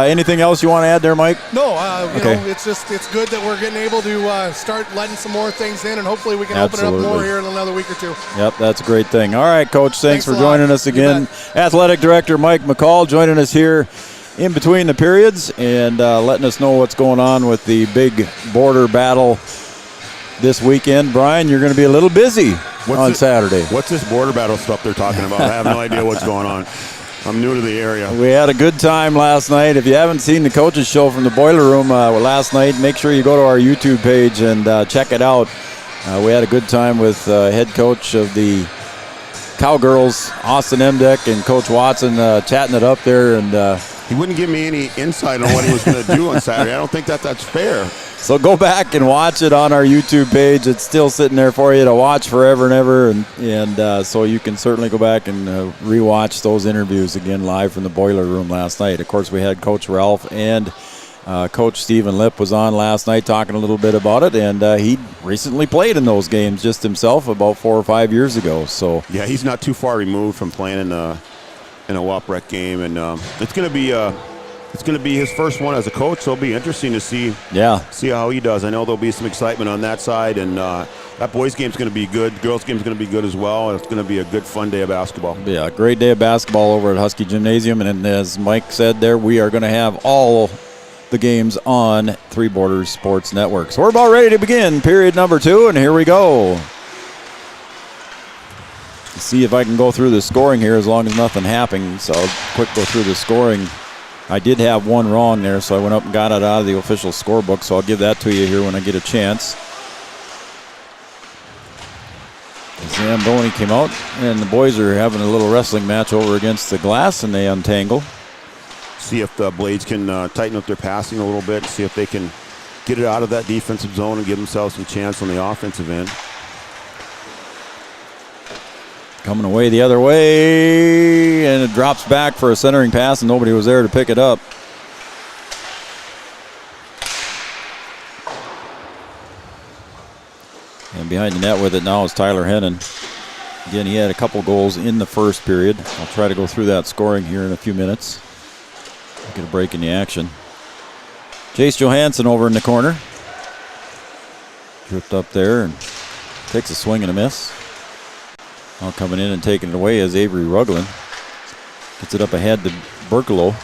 Anything else you want to add there, Mike? No. It's good that we're getting able to start letting some more things in, and hopefully we can open it up more here in another week or two. Yep, that's a great thing. All right, Coach. Thanks for joining us again. Athletic Director Mike McCall joining us here in between the periods and letting us know what's going on with the big border battle this weekend. Brian, you're going to be a little busy on Saturday. What's this border battle stuff they're talking about? I have no idea what's going on. I'm new to the area. We had a good time last night. If you haven't seen the coaches show from the boiler room last night, make sure you go to our YouTube page and check it out. We had a good time with head coach of the Cowgirls, Austin Emdeck, and Coach Watson chatting it up there. And he wouldn't give me any insight on what he was going to do on Saturday. I don't think that's fair. So go back and watch it on our YouTube page. It's still sitting there for you to watch forever and ever. And so you can certainly go back and rewatch those interviews again live from the boiler room last night. Of course, we had Coach Ralph and Coach Stephen Lipp was on last night talking a little bit about it. And he recently played in those games just himself about 4 or 5 years ago. So yeah, he's not too far removed from playing in a WAP-REC game. And it's going to be his first one as a coach, so it'll be interesting to see how he does. I know there'll be some excitement on that side, and that boys' game's going to be good. Girls' game's going to be good as well. It's going to be a good, fun day of basketball. Yeah, great day of basketball over at Husky Gymnasium, and as Mike said there, we are going to have all the games on Three Borders Sports Network. So we're about ready to begin period number 2, and here we go. Let's see if I can go through the scoring here as long as nothing happens. So I'll quick go through the scoring. I did have one wrong there, so I went up and got it out of the official scorebook, so I'll give that to you here when I get a chance. Zamboni came out, and the boys are having a little wrestling match over against the glass, and they untangle. See if the Blades can tighten up their passing a little bit, see if they can get it out of that defensive zone and give themselves some chance on the offensive end. Coming away the other way, and it drops back for a centering pass, and nobody was there to pick it up. And behind the net with it now is Tyler Hennon. Again, he had a couple goals in the first period. I'll try to go through that scoring here in a few minutes. Get a break in the action. Jace Johansson over in the corner. Dripped up there and takes a swing and a miss. Now coming in and taking it away is Avery Ruglin. Gets it up ahead to Berkelo.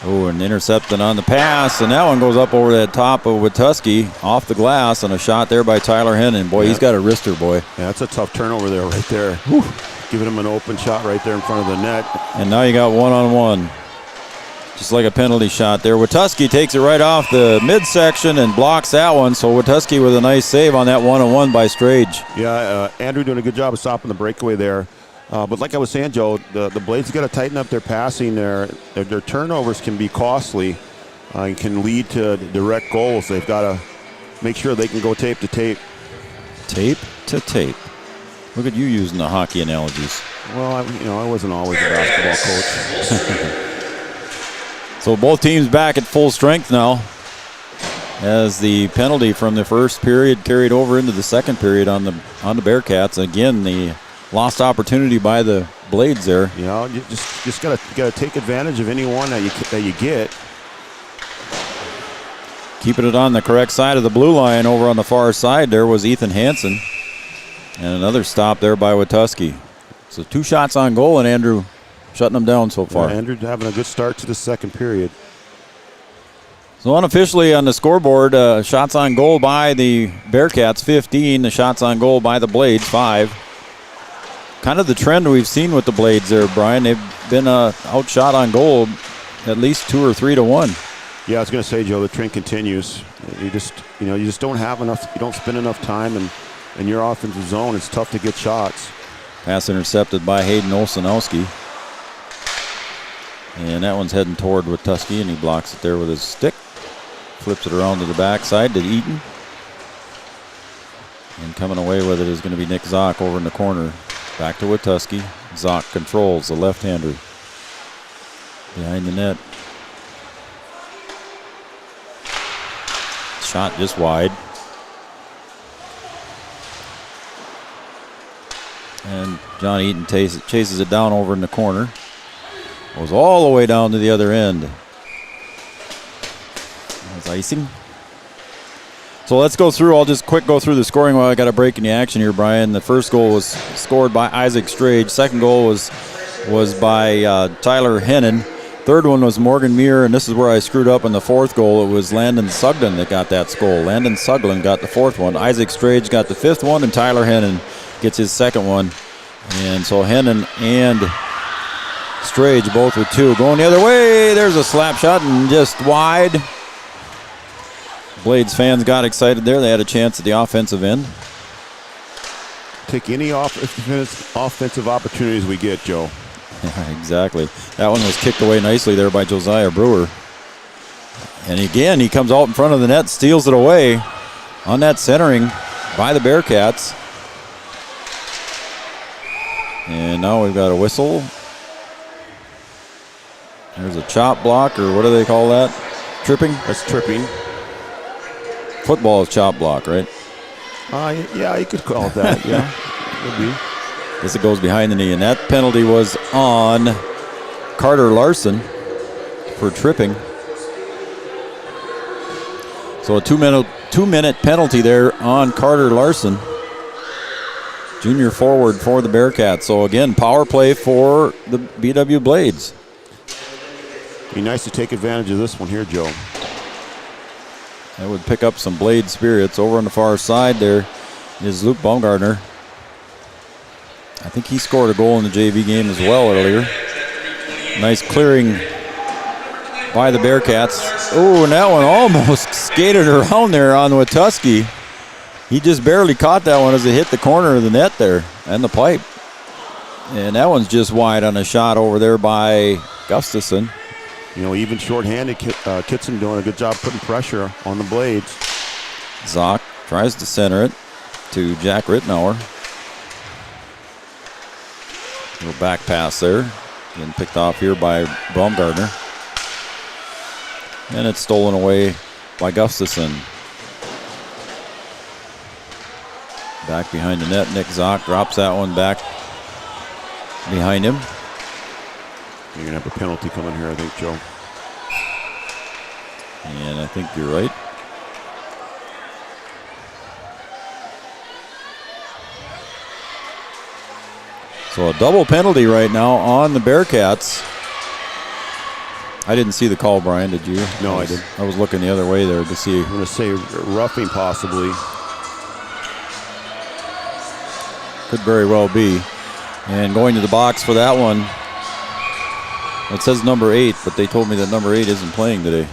Oh, and intercepting on the pass, and that one goes up over the top of Wituski off the glass, and a shot there by Tyler Hennon. Boy, he's got a wrister, boy. Yeah, that's a tough turnover there, right there. Whew. Giving him an open shot right there in front of the net. And now you got one-on-one. Just like a penalty shot there. Wituski takes it right off the midsection and blocks that one. So Wituski with a nice save on that one-on-one by Strage. Yeah, Andrew doing a good job of stopping the breakaway there. But like I was saying, Joe, the Blades got to tighten up their passing there. Their turnovers can be costly and can lead to direct goals. They've got to make sure they can go tape to tape. Tape to tape. Look at you using the hockey analogies. Well, I wasn't always a basketball coach. So both teams back at full strength now, as the penalty from the first period carried over into the second period on the Bearcats. Again, the lost opportunity by the Blades there. You just gotta take advantage of any one that you get. Keeping it on the correct side of the blue line over on the far side there was Ethan Hansen. And another stop there by Wituski. So 2 shots on goal, and Andrew shutting them down so far. Yeah, Andrew having a good start to the second period. So unofficially on the scoreboard, shots on goal by the Bearcats 15, the shots on goal by the Blades 5. Kind of the trend we've seen with the Blades there, Brian. They've been outshot on goal at least 2 or 3 to 1. Yeah, I was going to say, Joe, the trend continues. You just don't have enough. You don't spend enough time in your offensive zone. It's tough to get shots. Pass intercepted by Hayden Olsenowski. And that one's heading toward Wituski, and he blocks it there with his stick. Flips it around to the backside to Eaton. And coming away with it is going to be Nick Zock over in the corner. Back to Wituski. Zock controls the left-hander. Behind the net. Shot just wide. And John Eaton chases it down over in the corner. Goes all the way down to the other end. That's icing. So let's go through. I'll just quick go through the scoring while I got a break in the action here, Brian. The first goal was scored by Isaac Strage. Second goal was by Tyler Hennon. Third one was Morgan Muir, and this is where I screwed up in the fourth goal. It was Landon Sugden that got that goal. Landon Sugden got the fourth one. Isaac Strage got the fifth one, and Tyler Hennon gets his second one. And so Hennon and Strage both with 2. Going the other way, there's a slap shot and just wide. Blades fans got excited there. They had a chance at the offensive end. Take any offensive opportunities we get, Joe. Yeah, exactly. That one was kicked away nicely there by Josiah Brewer. And again, he comes out in front of the net, steals it away on that centering by the Bearcats. And now we've got a whistle. There's a chop block, or what do they call that? Tripping? That's tripping. Football is chop block, right? Yeah, you could call it that. Yeah, could be. Guess it goes behind the knee, and that penalty was on Carter Larson for tripping. So a two-minute penalty there on Carter Larson, junior forward for the Bearcats. So again, power play for the BW Blades. Be nice to take advantage of this one here, Joe. That would pick up some Blade spirits. Over on the far side there is Luke Baumgartner. I think he scored a goal in the JV game as well earlier. Nice clearing by the Bearcats. Oh, and that one almost skated around there on Watuski. He just barely caught that one as it hit the corner of the net there and the pipe. And that one's just wide on a shot over there by Gustafson. You know, even shorthanded, Kittson doing a good job putting pressure on the Blades. Zock tries to center it to Jack Rittenauer. Little back pass there. Getting picked off here by Baumgartner. And it's stolen away by Gustafson. Back behind the net, Nick Zock drops that one back behind him. You're going to have a penalty coming here, I think, Joe. And I think you're right. So a double penalty right now on the Bearcats. I didn't see the call, Brian, did you? No, I didn't. I was looking the other way there to see. I'm going to say roughing possibly. Could very well be. And going to the box for that one. It says number 8, but they told me that number 8 isn't playing today.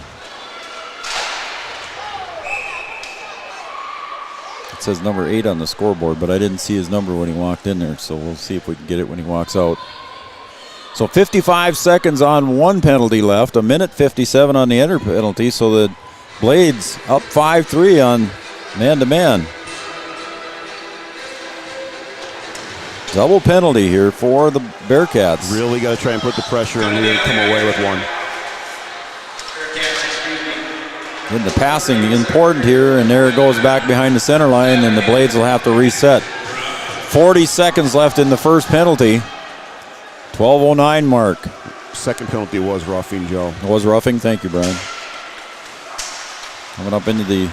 It says number 8 on the scoreboard, but I didn't see his number when he walked in there, so we'll see if we can get it when he walks out. So 55 seconds on one penalty left, a minute 57 on the other penalty, so the Blades up 5-3 on man-to-man. Double penalty here for the Bearcats. Really got to try and put the pressure on here and come away with one. And the passing important here, and there it goes back behind the center line, and the Blades will have to reset. 40 seconds left in the first penalty. 12:09 mark. Second penalty was roughing, Joe. It was roughing. Thank you, Brian. Coming up into the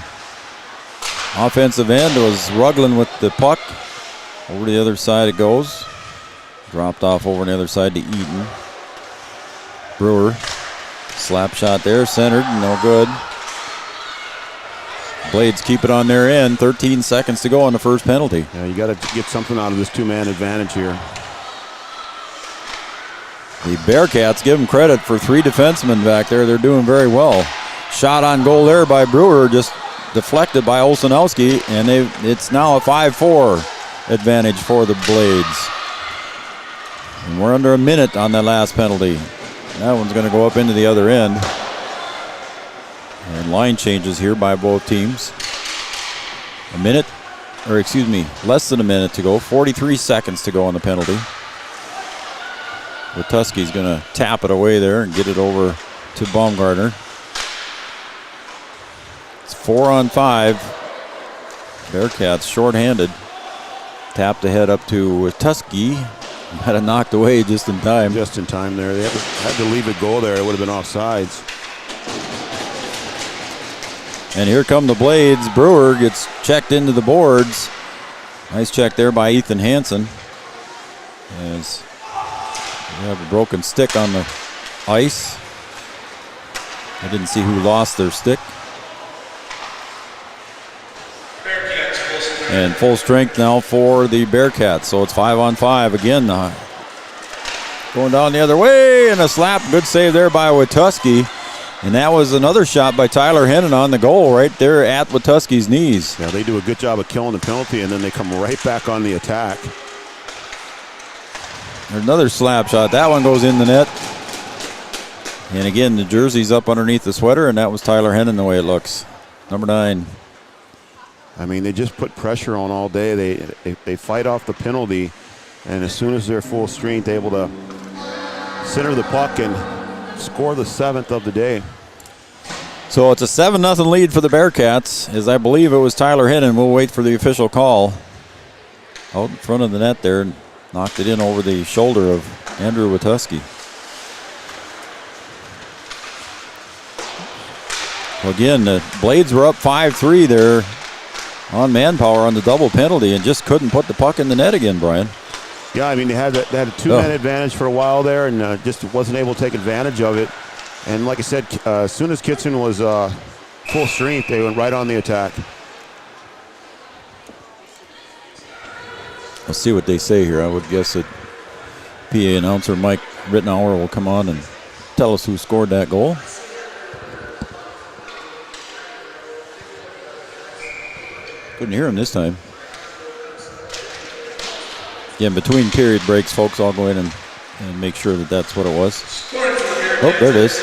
offensive end, it was Rugglin with the puck. Over to the other side it goes. Dropped off over on the other side to Eaton. Brewer. Slap shot there, centered, no good. Blades keep it on their end. 13 seconds to go on the first penalty. Yeah, you got to get something out of this two-man advantage here. The Bearcats, give them credit for 3 defensemen back there. They're doing very well. Shot on goal there by Brewer, just deflected by Olsenowski, and it's now a 5-4 advantage for the Blades. And we're under a minute on that last penalty. That one's going to go up into the other end. And line changes here by both teams. Less than a minute to go. 43 seconds to go on the penalty. Watuski's going to tap it away there and get it over to Baumgartner. It's 4-on-5. Bearcats shorthanded. Tapped ahead up to Watuski. Had it knocked away just in time. Just in time there. They had to leave it go there. It would have been offsides. And here come the Blades. Brewer gets checked into the boards. Nice check there by Ethan Hansen. As we have a broken stick on the ice. I didn't see who lost their stick. And full strength now for the Bearcats. So it's 5-on-5 again. Going down the other way, and a slap. Good save there by Watuski. And that was another shot by Tyler Hennon on the goal right there at Watuski's knees. Yeah, they do a good job of killing the penalty, and then they come right back on the attack. There's another slap shot. That one goes in the net. And again, the jersey's up underneath the sweater, and that was Tyler Hennon the way it looks. Number 9. I mean, they just put pressure on all day. They fight off the penalty, and as soon as they're full strength, able to center the puck and score the 7th of the day. So it's a 7-0 lead for the Bearcats, as I believe it was Tyler Hennon. We'll wait for the official call. Out in front of the net there, knocked it in over the shoulder of Andrew Wituski. Well, again, the Blades were up 5-3 there on manpower on the double penalty and just couldn't put the puck in the net again, Brian. Yeah, I mean, they had a 2-man advantage for a while there and just wasn't able to take advantage of it. And like I said, as soon as Kittson was full strength, they went right on the attack. Let's see what they say here. I would guess that PA announcer Mike Rittenauer will come on and tell us who scored that goal. Couldn't hear him this time. Again, between period breaks, folks, I'll go in and make sure that that's what it was. Oh, there it is.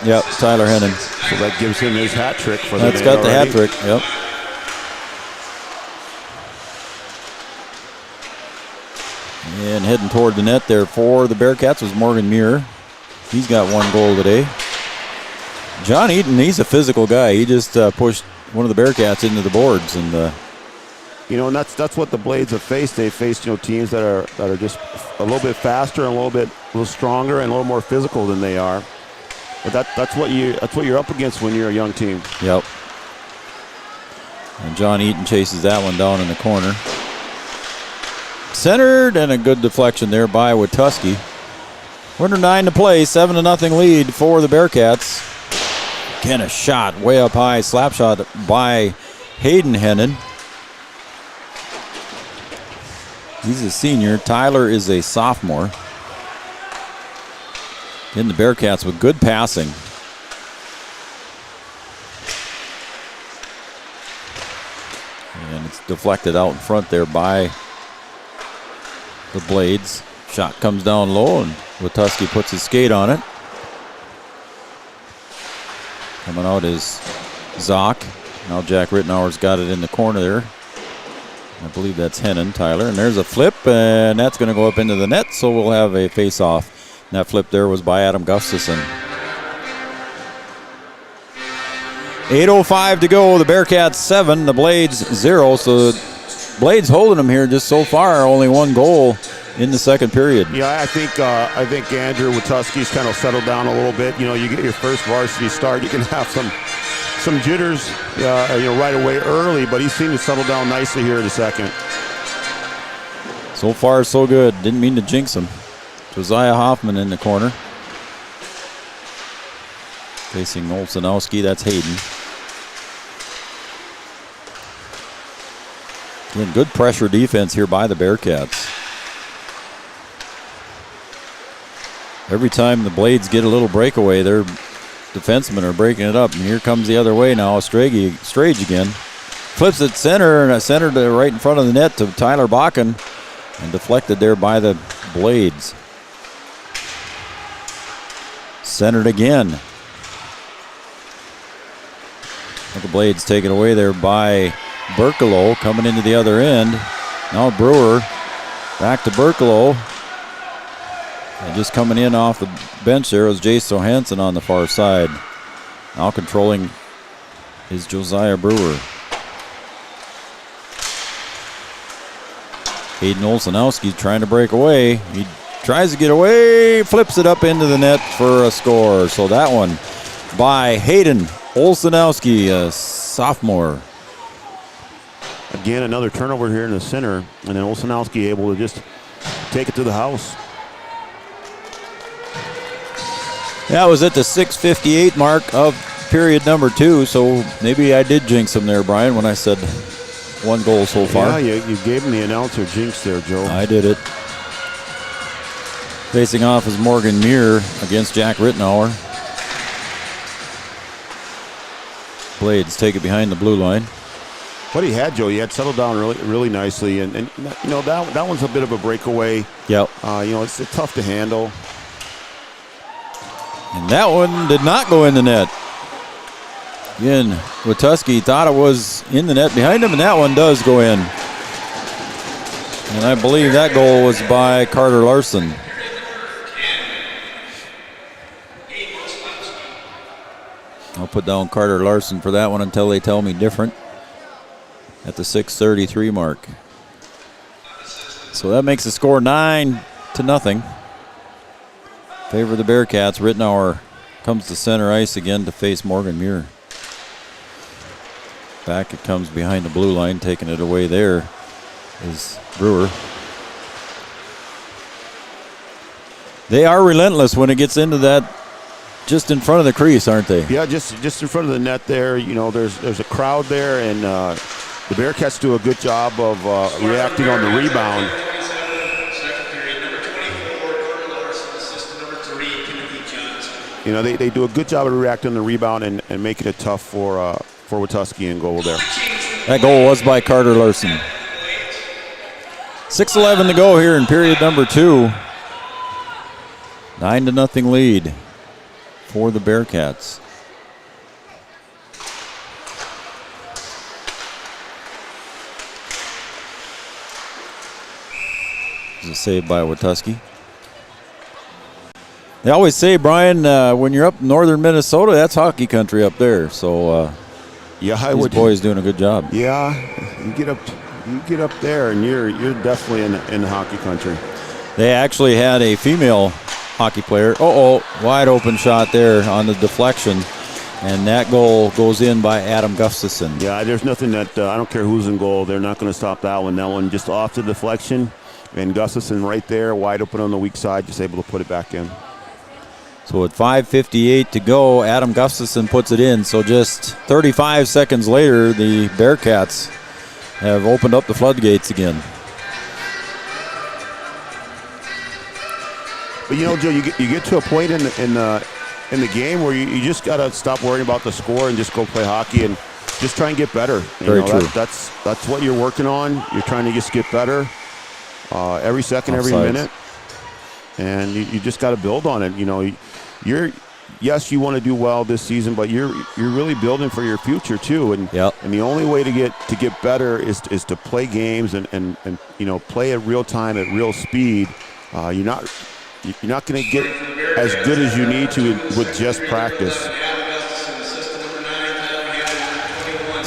Yep, Tyler Hennon. So that gives him his hat trick for the That's got the hat trick, yep. And heading toward the net there for the Bearcats was Morgan Muir. He's got 1 goal today. John Eaton, he's a physical guy. He just pushed one of the Bearcats into the boards, and and that's what the Blades have faced. They faced teams that are just a little bit faster and a little stronger and a little more physical than they are. But that's what you're up against when you're a young team. Yep. And John Eaton chases that one down in the corner. Centered, and a good deflection there by Wituski. Under 9 to play, 7-0 lead for the Bearcats. Again, a shot way up high, slap shot by Hayden Hennon. He's a senior. Tyler is a sophomore. Again, the Bearcats with good passing. And it's deflected out in front there by the Blades. Shot comes down low, and Wituski puts his skate on it. Coming out is Zock. Now Jack Rittenauer's got it in the corner there. I believe that's Hennon, Tyler. And there's a flip, and that's going to go up into the net, so we'll have a face-off. And that flip there was by Adam Gustafson. 8:05 to go. The Bearcats 7, the Blades 0. So the Blades holding them here just so far. Only 1 goal in the second period. Yeah, I think Andrew Wituski's kind of settled down a little bit. You get your first varsity start, you can have some jitters, right away early, but he seemed to settle down nicely here in the second. So far, so good. Didn't mean to jinx him. Josiah Hoffman in the corner. Facing Olsenowski, that's Hayden. Again, good pressure defense here by the Bearcats. Every time the Blades get a little breakaway, their defensemen are breaking it up. And here comes the other way now, Strage again. Flips it center, and center to right in front of the net to Tyler Bakken. And deflected there by the Blades. Centered again. The Blades taken away there by Berkelo, coming into the other end. Now Brewer back to Berkelo. And just coming in off the bench there was Jace Johansson on the far side. Now controlling is Josiah Brewer. Hayden Olsenowski trying to break away. He tries to get away, flips it up into the net for a score. So that one by Hayden Olsenowski, a sophomore. Again, another turnover here in the center, and then Olsenowski able to just take it to the house. That was at the 6:58 mark of period number 2, so maybe I did jinx him there, Brian, when I said 1 goal so far. Yeah, you gave him the announcer jinx there, Joe. I did it. Facing off is Morgan Muir against Jack Rittenauer. Blades take it behind the blue line. What he had, Joe, he had settled down really nicely, and you know that one's a bit of a breakaway. Yep. You know, it's tough to handle. And that one did not go in the net. Again, Watuski thought it was in the net behind him, and that one does go in. And I believe that goal was by Carter Larson. I'll put down Carter Larson for that one until they tell me different at the 6:33 mark. So that makes the score 9-0. Favor the Bearcats. Rittenauer comes to center ice again to face Morgan Muir. Back it comes behind the blue line, taking it away there is Brewer. They are relentless when it gets into that just in front of the crease, aren't they? Yeah, just in front of the net there. You know, there's a crowd there, and the Bearcats do a good job of reacting on the rebound. You know, they do a good job of reacting on the rebound and making it tough for Watuski and goal there. That goal was by Carter Larson. 6:11 to go here in period number 2. 9-0 lead for the Bearcats. It's a save by Watuski. They always say, Brian, when you're up in northern Minnesota, that's hockey country up there. So yeah, these boys doing a good job. Yeah, you get up there, and you're definitely in hockey country. They actually had a female hockey player. Wide open shot there on the deflection, and that goal goes in by Adam Gustafson. Yeah, there's nothing that I don't care who's in goal. They're not going to stop that one. That one just off the deflection, and Gustafson right there, wide open on the weak side, just able to put it back in. So at 5:58 to go, Adam Gustafson puts it in. So just 35 seconds later, the Bearcats have opened up the floodgates again. But you know, Joe, you get to a point in the game where you just got to stop worrying about the score and just go play hockey and just try and get better. Very true. That's what you're working on. You're trying to just get better every second, every minute, and you just got to build on it. You know, yes, you want to do well this season, but you're really building for your future too. And and the only way to get better is to play games and you know, play at real time at real speed. You're not going to get as good as you need to with just practice.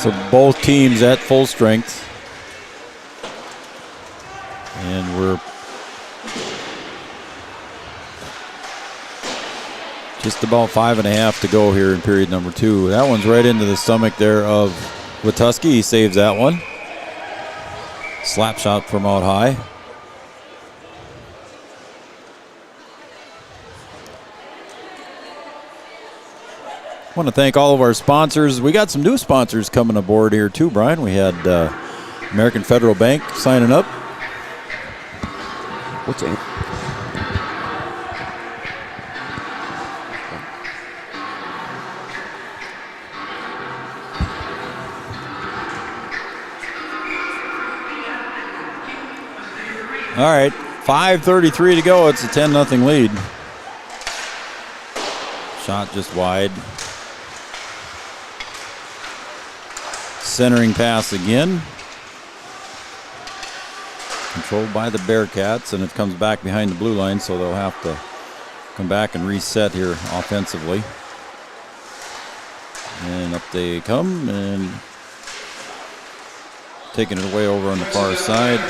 So both teams at full strength. And we're just about 5.5 to go here in period number 2. That one's right into the stomach there of Watuski. He saves that one. Slap shot from out high. I want to thank all of our sponsors. We got some new sponsors coming aboard here too, Brian. We had American Federal Bank signing up. What's that? All right, 5:33 to go. It's a 10-0 lead. Shot just wide. Centering pass again. Controlled by the Bearcats, and it comes back behind the blue line, so they'll have to come back and reset here offensively. And up they come, and taking it away over on the far side.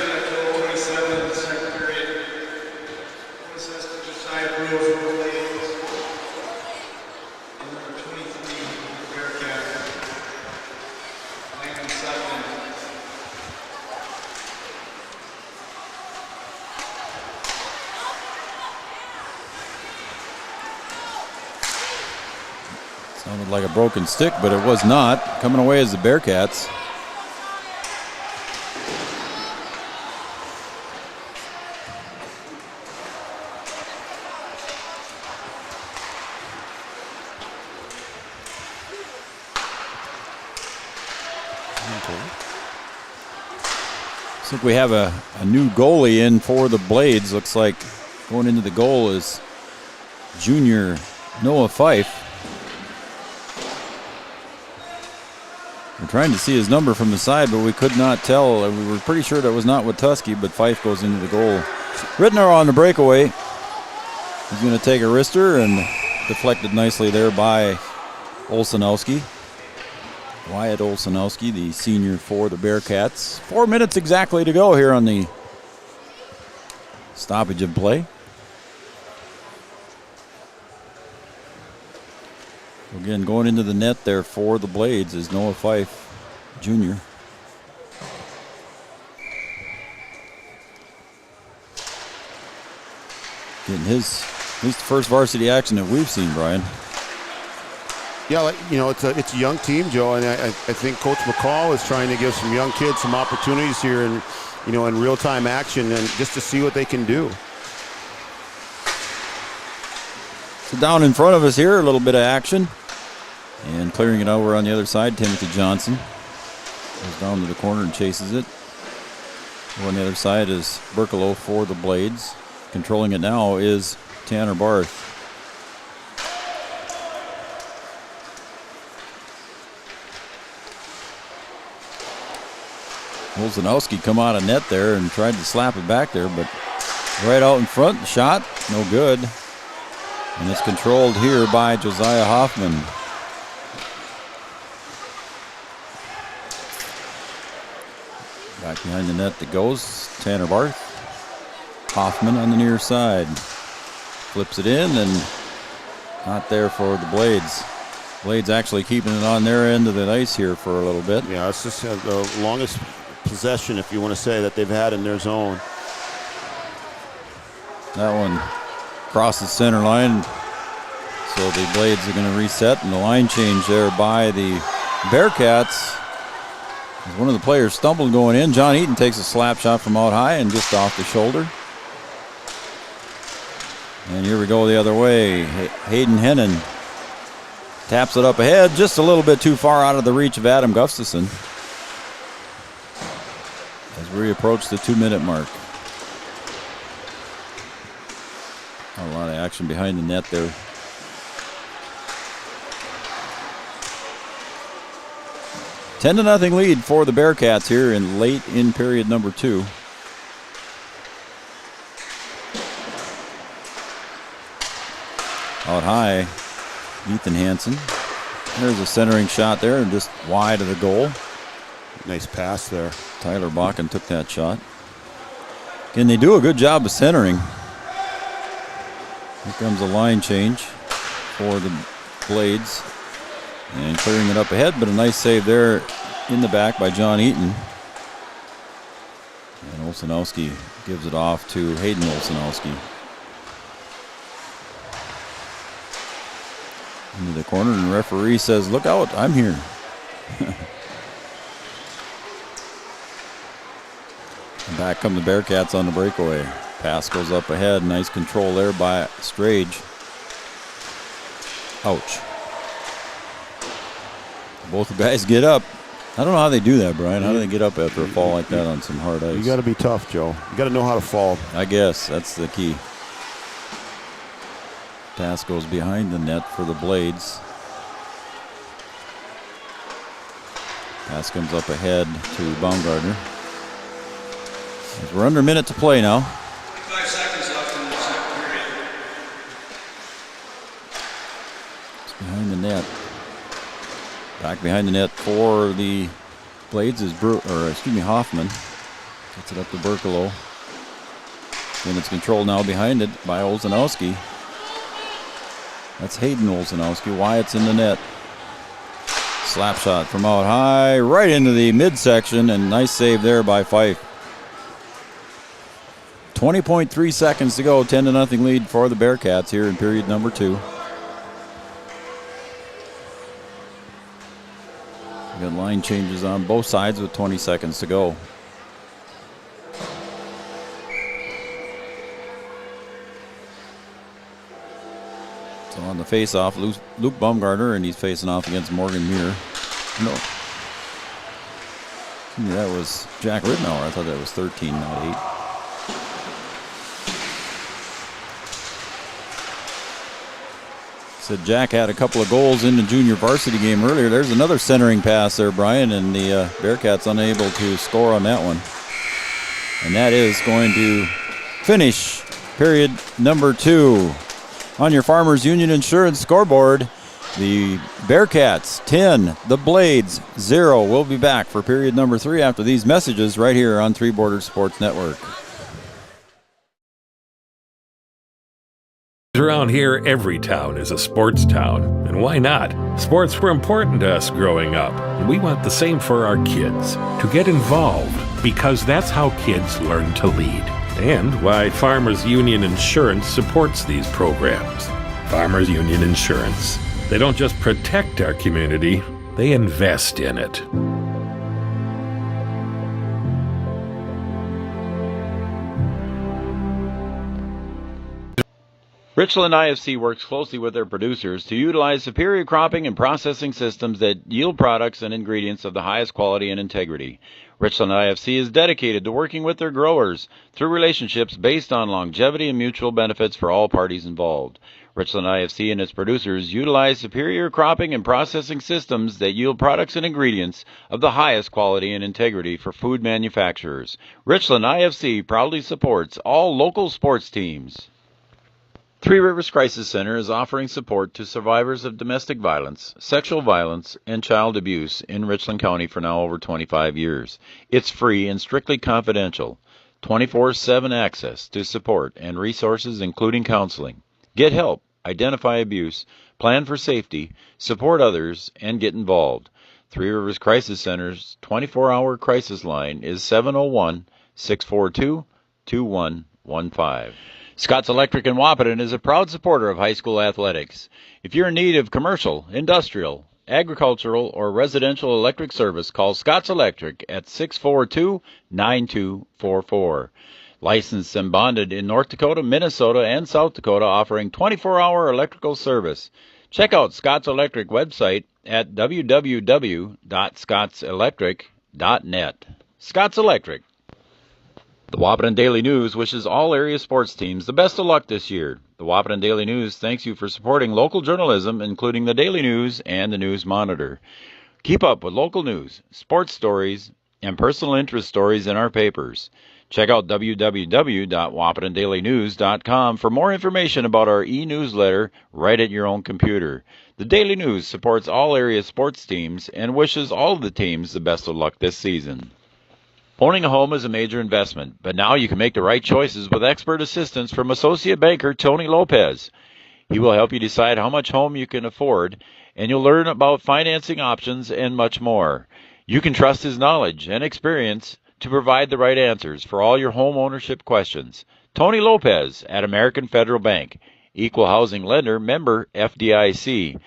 Sounded like a broken stick, but it was not. Coming away as the Bearcats. Looks like we have a new goalie in for the Blades. Looks like going into the goal is junior Noah Fife. We're trying to see his number from the side, but we could not tell. We were pretty sure that was not Watuski, but Fife goes into the goal. Rittner on the breakaway. He's going to take a wrister and deflected nicely there by Olsenowski. Wyatt Olsenowski, the senior for the Bearcats. 4 minutes exactly to go here on the stoppage of play. Again, going into the net there for the Blades is Noah Fife, Jr. Getting his at least the first varsity action that we've seen, Brian. Yeah, it's a young team, Joe, and I think Coach McCall is trying to give some young kids some opportunities here in real-time action and just to see what they can do. So down in front of us here, a little bit of action. And clearing it over on the other side, Timothy Johnson goes down to the corner and chases it. Over on the other side is Berkelo for the Blades. Controlling it now is Tanner Barth. Olsenowski come out of net there and tried to slap it back there, but right out in front, shot, no good. And it's controlled here by Josiah Hoffman. Back behind the net that goes Tanner Barth. Hoffman on the near side. Flips it in and not there for the Blades. Blades actually keeping it on their end of the ice here for a little bit. Yeah, it's just the longest possession, if you want to say, that they've had in their zone. That one crosses center line. So the Blades are going to reset, and the line change there by the Bearcats. As one of the players stumbled going in, John Eaton takes a slap shot from out high and just off the shoulder. And here we go the other way. Hayden Hennon taps it up ahead, just a little bit too far out of the reach of Adam Gustafson as we approach the 2-minute mark. A lot of action behind the net there. Ten to nothing lead for the Bearcats here in late in period number 2. Out high, Ethan Hansen. There's a centering shot there and just wide of the goal. Nice pass there. Tyler Bakken took that shot. Again, they do a good job of centering. Here comes a line change for the Blades. And clearing it up ahead, but a nice save there in the back by John Eaton. And Olsenowski gives it off to Hayden Olsenowski. Into the corner, and the referee says, "Look out, I'm here." Back come the Bearcats on the breakaway. Pass goes up ahead. Nice control there by Strage. Ouch. Both guys get up. I don't know how they do that, Brian. How do they get up after a fall like that on some hard ice? You got to be tough, Joe. You got to know how to fall. I guess that's the key. Pass goes behind the net for the Blades. Pass comes up ahead to Baumgartner. As we're under a minute to play now. 5 seconds left in the second period. It's behind the net. Back behind the net for the Blades is Hoffman. Gets it up to Berkelo. And it's controlled now behind it by Olsenowski. That's Hayden Olsenowski. Wyatt's in the net. Slap shot from out high, right into the midsection, and nice save there by Fife. 20.3 seconds to go. 10 to nothing lead for the Bearcats here in period number 2. We got line changes on both sides with 20 seconds to go. So on the face-off, Luke Baumgartner, and he's facing off against Morgan Muir. That was Jack Ridnour. I thought that was 13, not 8. Said Jack had a couple of goals in the junior varsity game earlier. There's another centering pass there, Brian, and the Bearcats unable to score on that one. And that is going to finish period number 2. On your Farmers Union Insurance scoreboard, the Bearcats 10, the Blades 0. We'll be back for period number 3 after these messages right here on Three Borders Sports Network. Around here, every town is a sports town. And why not? Sports were important to us growing up, and we want the same for our kids. To get involved, because that's how kids learn to lead. And why Farmers Union Insurance supports these programs. Farmers Union Insurance. They don't just protect our community, they invest in it. Richland IFC works closely with their producers to utilize superior cropping and processing systems that yield products and ingredients of the highest quality and integrity. Richland IFC is dedicated to working with their growers through relationships based on longevity and mutual benefits for all parties involved. Richland IFC and its producers utilize superior cropping and processing systems that yield products and ingredients of the highest quality and integrity for food manufacturers. Richland IFC proudly supports all local sports teams. Three Rivers Crisis Center is offering support to survivors of domestic violence, sexual violence, and child abuse in Richland County for now over 25 years. It's free and strictly confidential. 24/7 access to support and resources including counseling. Get help, identify abuse, plan for safety, support others, and get involved. Three Rivers Crisis Center's 24-hour crisis line is 701-642-2115. Scott's Electric in Wahpeton is a proud supporter of high school athletics. If you're in need of commercial, industrial, agricultural, or residential electric service, call Scott's Electric at 642-9244. Licensed and bonded in North Dakota, Minnesota, and South Dakota, offering 24-hour electrical service. Check out Scott's Electric website at www.scottselectric.net. Scott's Electric. The Wahpeton Daily News wishes all area sports teams the best of luck this year. The Wahpeton Daily News thanks you for supporting local journalism, including the Daily News and the News Monitor. Keep up with local news, sports stories, and personal interest stories in our papers. Check out www.wahpetondailynews.com for more information about our e-newsletter right at your own computer. The Daily News supports all area sports teams and wishes all of the teams the best of luck this season. Owning a home is a major investment, but now you can make the right choices with expert assistance from associate banker Tony Lopez. He will help you decide how much home you can afford, and you'll learn about financing options and much more. You can trust his knowledge and experience to provide the right answers for all your home ownership questions. Tony Lopez at American Federal Bank, Equal Housing Lender, member FDIC,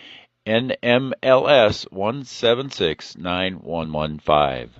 NMLS 1769115.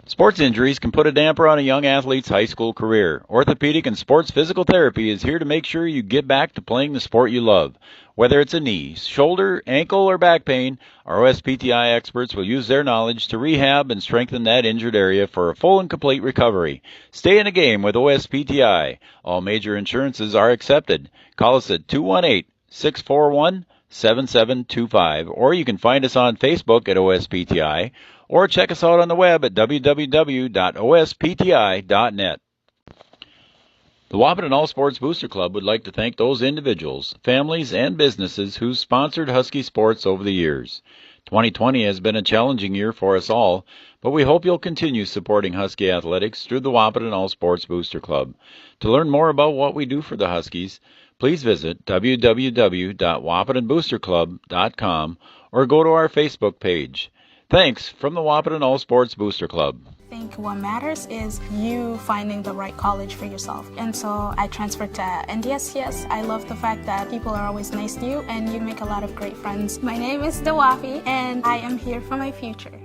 Sports injuries can put a damper on a young athlete's high school career. Orthopedic and sports physical therapy is here to make sure you get back to playing the sport you love. Whether it's a knee, shoulder, ankle, or back pain, our OSPTI experts will use their knowledge to rehab and strengthen that injured area for a full and complete recovery. Stay in the game with OSPTI. All major insurances are accepted. Call us at 218-641-7725, or you can find us on Facebook at OSPTI, or check us out on the web at www.ospti.net. The Wahpeton All Sports Booster Club would like to thank those individuals, families, and businesses who sponsored Husky sports over the years. 2020 has been a challenging year for us all, but we hope you'll continue supporting Husky athletics through the Wahpeton All Sports Booster Club. To learn more about what we do for the Huskies, please visit www.wahpetonboosterclub.com or go to our Facebook page. Thanks from the Wahpeton All Sports Booster Club. I think what matters is you finding the right college for yourself. And so I transferred to NDSCS. I love the fact that people are always nice to you and you make a lot of great friends. My name is Dawafi and I am here for my future.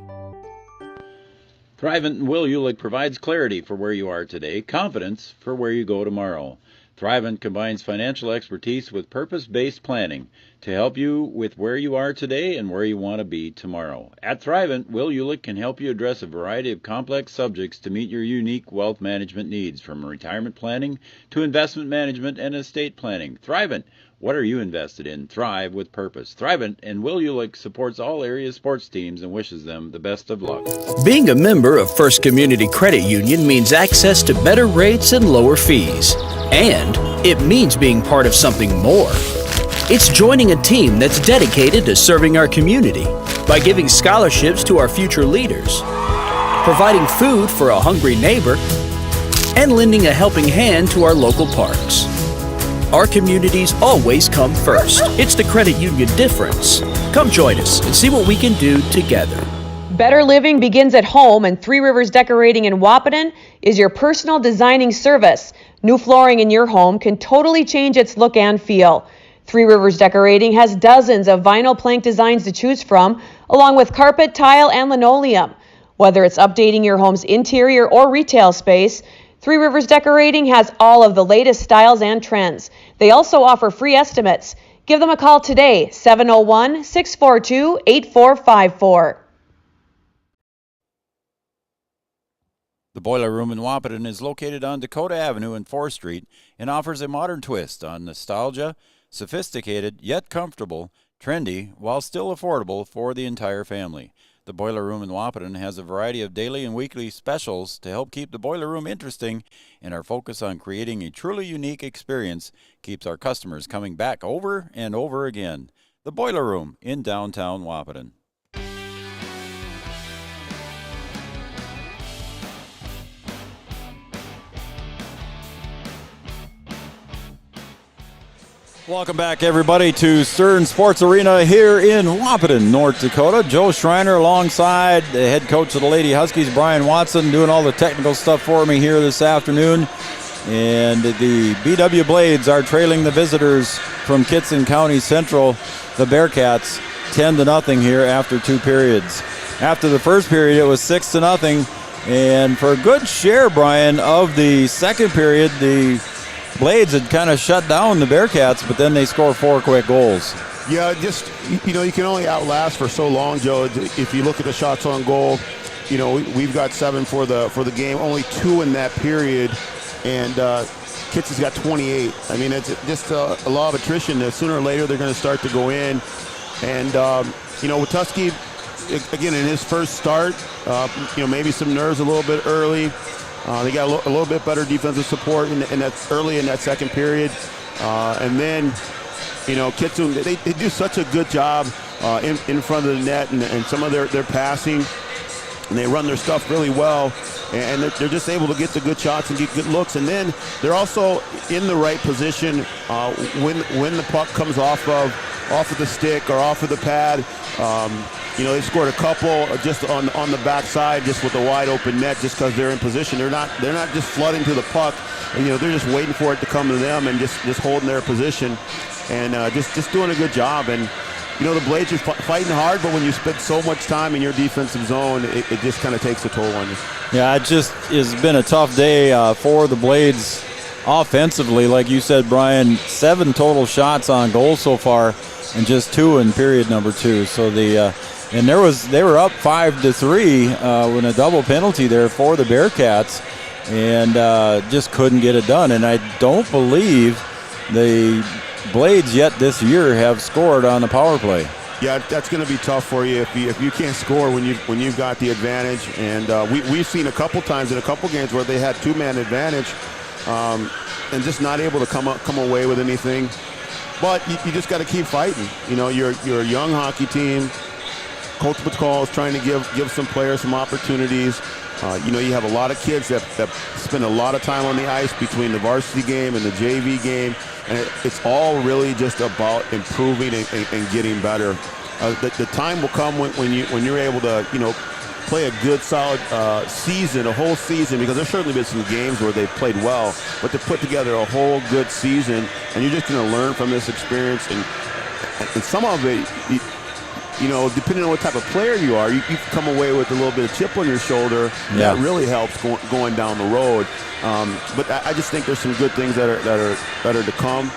Thrivent and Will Ulick provides clarity for where you are today, confidence for where you go tomorrow. Thrivent combines financial expertise with purpose-based planning to help you with where you are today and where you want to be tomorrow. At Thrivent, Will Ulick can help you address a variety of complex subjects to meet your unique wealth management needs, from retirement planning to investment management and estate planning. Thrivent, what are you invested in? Thrive with purpose. Thrivent and Will Ulick supports all area sports teams and wishes them the best of luck. Being a member of First Community Credit Union means access to better rates and lower fees. And it means being part of something more. It's joining a team that's dedicated to serving our community by giving scholarships to our future leaders, providing food for a hungry neighbor, and lending a helping hand to our local parks. Our communities always come first. It's the credit union difference. Come join us and see what we can do together. Better living begins at home, and Three Rivers Decorating in Wapaton is your personal designing service. New flooring in your home can totally change its look and feel. Three Rivers Decorating has dozens of vinyl plank designs to choose from, along with carpet, tile, and linoleum. Whether it's updating your home's interior or retail space, Three Rivers Decorating has all of the latest styles and trends. They also offer free estimates. Give them a call today, 701-642-8454. The Boiler Room in Wapaton is located on Dakota Avenue and 4th Street and offers a modern twist on nostalgia, sophisticated yet comfortable, trendy, while still affordable for the entire family. The Boiler Room in Wapaton has a variety of daily and weekly specials to help keep the Boiler Room interesting, and our focus on creating a truly unique experience keeps our customers coming back over and over again. The Boiler Room in downtown Wapaton. Welcome back, everybody, to Stern Sports Arena here in Wapaton, North Dakota. Joe Schreiner alongside the head coach of the Lady Huskies, Brian Watson, doing all the technical stuff for me here this afternoon. And the BW Blades are trailing the visitors from Kittson County Central, the Bearcats, 10-0 here after 2 periods. After the first period, it was 6-0. And for a good share, Brian, of the second period, the Blades had kind of shut down the Bearcats, but then they score 4 quick goals. Yeah, just, you can only outlast for so long, Joe. If you look at the shots on goal, we've got 7 for the game, only 2 in that period, and Kittson's got 28. I mean, it's just a law of attrition. Sooner or later, they're going to start to go in. And, Watuski, again, in his first start, maybe some nerves a little bit early. They got a little bit better defensive support in that early in that second period, and then, Kittson, they do such a good job in front of the net and some of their passing, and they run their stuff really well, and they're just able to get the good shots and get good looks, and then they're also in the right position when the puck comes off of the stick or off of the pad. They scored a couple just on the backside, just with a wide open net, just because they're in position. They're not just flooding to the puck. They're just waiting for it to come to them and just holding their position, and just doing a good job. And the Blades are fighting hard, but when you spend so much time in your defensive zone, it just kind of takes a toll on you. Yeah, it just has been a tough day for the Blades offensively. Like you said, Brian, 7 total shots on goal so far, and just 2 in period number 2. So and they were up 5-3 with a double penalty there for the Bearcats, and just couldn't get it done. And I don't believe the Blades yet this year have scored on the power play. Yeah, that's going to be tough for you if you can't score when you've got the advantage. And we've seen a couple times in a couple games where they had 2-man advantage and just not able to come away with anything. But you just got to keep fighting. You're a young hockey team. Coach McCall is trying to give some players some opportunities. You have a lot of kids that spend a lot of time on the ice between the varsity game and the JV game, and it's all really just about improving and getting better. The time will come when you're able to play a good solid season, a whole season, because there's certainly been some games where they've played well, but to put together a whole good season, and you're just going to learn from this experience, and some of it. Depending on what type of player you are, you come away with a little bit of chip on your shoulder. Yeah. That really helps going down the road. But I just think there's some good things that are to come.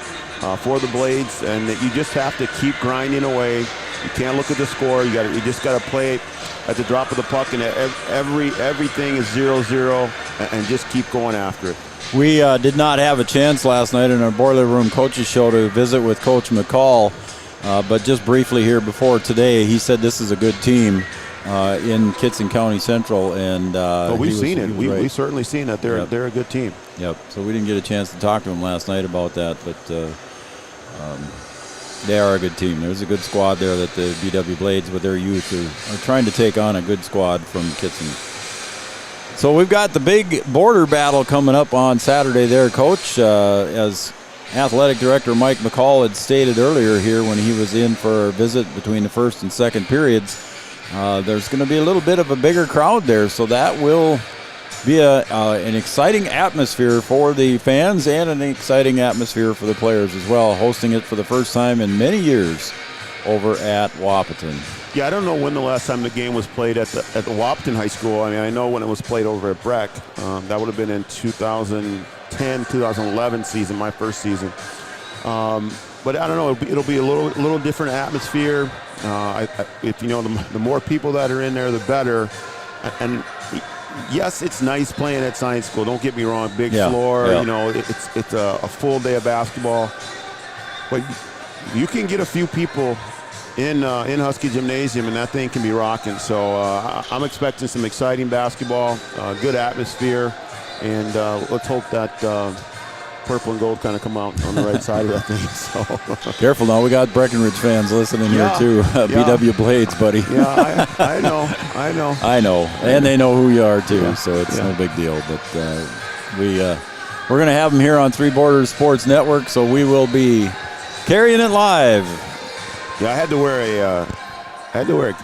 for the Blades, and that you just have to keep grinding away. You can't look at the score. You just got to play it at the drop of the puck, and everything is 0-0, and just keep going after it. We did not have a chance last night in our Boiler Room Coaches Show to visit with Coach McCall, but just briefly here before today, he said this is a good team in Kittson County Central, and well, we've seen it. We've certainly seen that they're a good team. Yep. So we didn't get a chance to talk to him last night about that, but they are a good team. There's a good squad there that the BW Blades, with their youth, are trying to take on a good squad from Kittson. So we've got the big border battle coming up on Saturday there, Coach. As Athletic Director Mike McCall had stated earlier here when he was in for a visit between the first and second periods, there's going to be a little bit of a bigger crowd there, so that will be an exciting atmosphere for the fans and an exciting atmosphere for the players as well, hosting it for the first time in many years over at Wahpeton. Yeah, I don't know when the last time the game was played at the Wahpeton High School. I mean, I know when it was played over at Breck. That would have been in 2010, 2011 season, my first season. But I don't know, it'll be a little different atmosphere. If you know, the more people that are in there, the better. And yes, it's nice playing at Science School. Don't get me wrong, big floor. Yeah. You know, it's a full day of basketball. But you can get a few people in Husky Gymnasium, and that thing can be rocking. So I'm expecting some exciting basketball, good atmosphere, and let's hope that purple and gold kind of come out on the right side of that thing. So careful now, we got Breckenridge fans listening here too. BW Blades, buddy. Yeah, I know, and they know who you are too. So it's no big deal. But we're going to have them here on Three Borders Sports Network, so we will be carrying it live. Yeah, I had to wear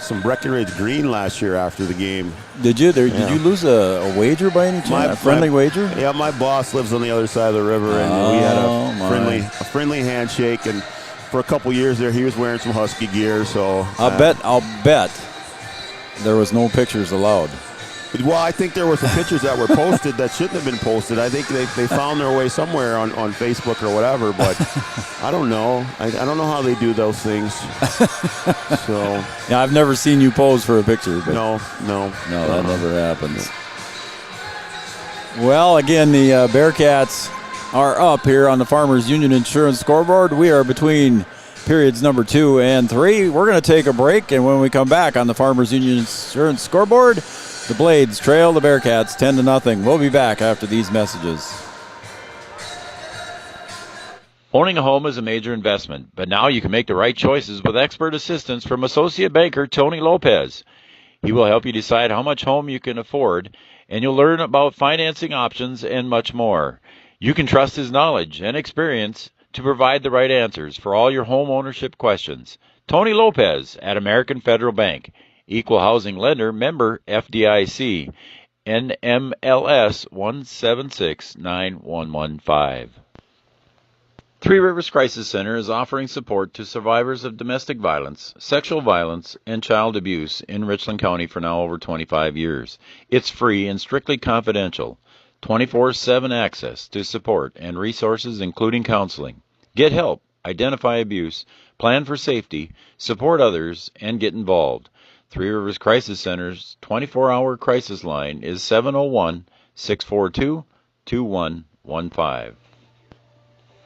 some Breckenridge green last year after the game. Did you? Did you lose a wager by any chance? A friendly wager? Yeah, my boss lives on the other side of the river, and we had a friendly handshake. And for a couple years there, he was wearing some Husky gear. So I'll bet there was no pictures allowed. Well, I think there were some pictures that were posted that shouldn't have been posted. I think they found their way somewhere on Facebook or whatever, but I don't know. I don't know how they do those things. So yeah, I've never seen you pose for a picture. But no, that never happens. Well, again, the Bearcats are up here on the Farmers Union Insurance scoreboard. We are between periods number 2 and 3. We're going to take a break, and when we come back on the Farmers Union Insurance scoreboard, the Blades trail the Bearcats 10-0. We'll be back after these messages. Owning a home is a major investment, but now you can make the right choices with expert assistance from associate banker Tony Lopez. He will help you decide how much home you can afford, and you'll learn about financing options and much more. You can trust his knowledge and experience to provide the right answers for all your home ownership questions. Tony Lopez at American Federal Bank. Equal Housing Lender, member FDIC, NMLS 1769115. Three Rivers Crisis Center is offering support to survivors of domestic violence, sexual violence, and child abuse in Richland County for now over 25 years. It's free and strictly confidential. 24/7 access to support and resources including counseling. Get help, identify abuse, plan for safety, support others, and get involved. Three Rivers Crisis Center's 24-hour crisis line is 701-642-2115.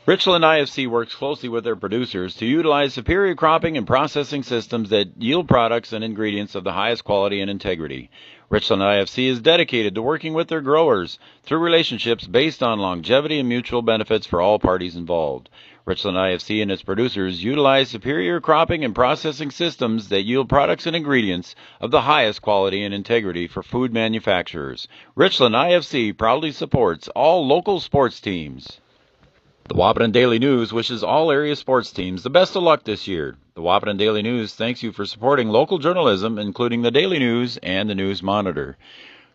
Richland IFC works closely with their producers to utilize superior cropping and processing systems that yield products and ingredients of the highest quality and integrity. Richland IFC is dedicated to working with their growers through relationships based on longevity and mutual benefits for all parties involved. Richland IFC and its producers utilize superior cropping and processing systems that yield products and ingredients of the highest quality and integrity for food manufacturers. Richland IFC proudly supports all local sports teams. The Wahpeton Daily News wishes all area sports teams the best of luck this year. The Wahpeton Daily News thanks you for supporting local journalism, including the Daily News and the News Monitor.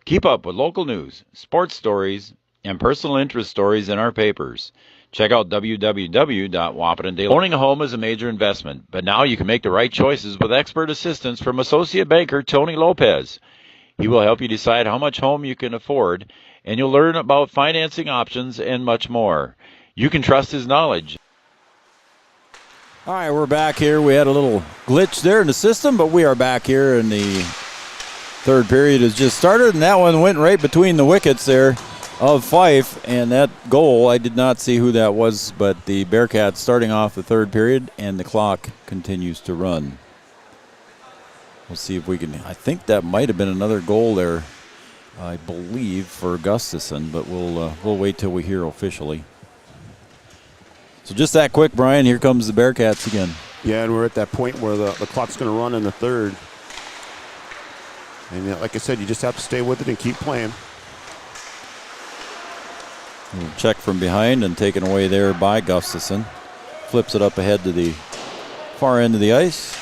Keep up with local news, sports stories, and personal interest stories in our papers. Check out www.wahpetondaily. Owning a home is a major investment, but now you can make the right choices with expert assistance from associate banker Tony Lopez. He will help you decide how much home you can afford, and you'll learn about financing options and much more. You can trust his knowledge All right, we're back here. We had a little glitch there in the system, but we are back here, and the third period has just started, and that one went right between the wickets there of Fife, and that goal, I did not see who that was, but the Bearcats starting off the third period, and the clock continues to run. We'll see if we can, I think that might have been another goal there, I believe, for Gustafson, but we'll wait till we hear officially. So just that quick, Brian, here comes the Bearcats again. Yeah, and we're at that point where the clock's going to run in the third. And like I said, you just have to stay with it and keep playing. Check from behind and taken away there by Gustafson. Flips it up ahead to the far end of the ice.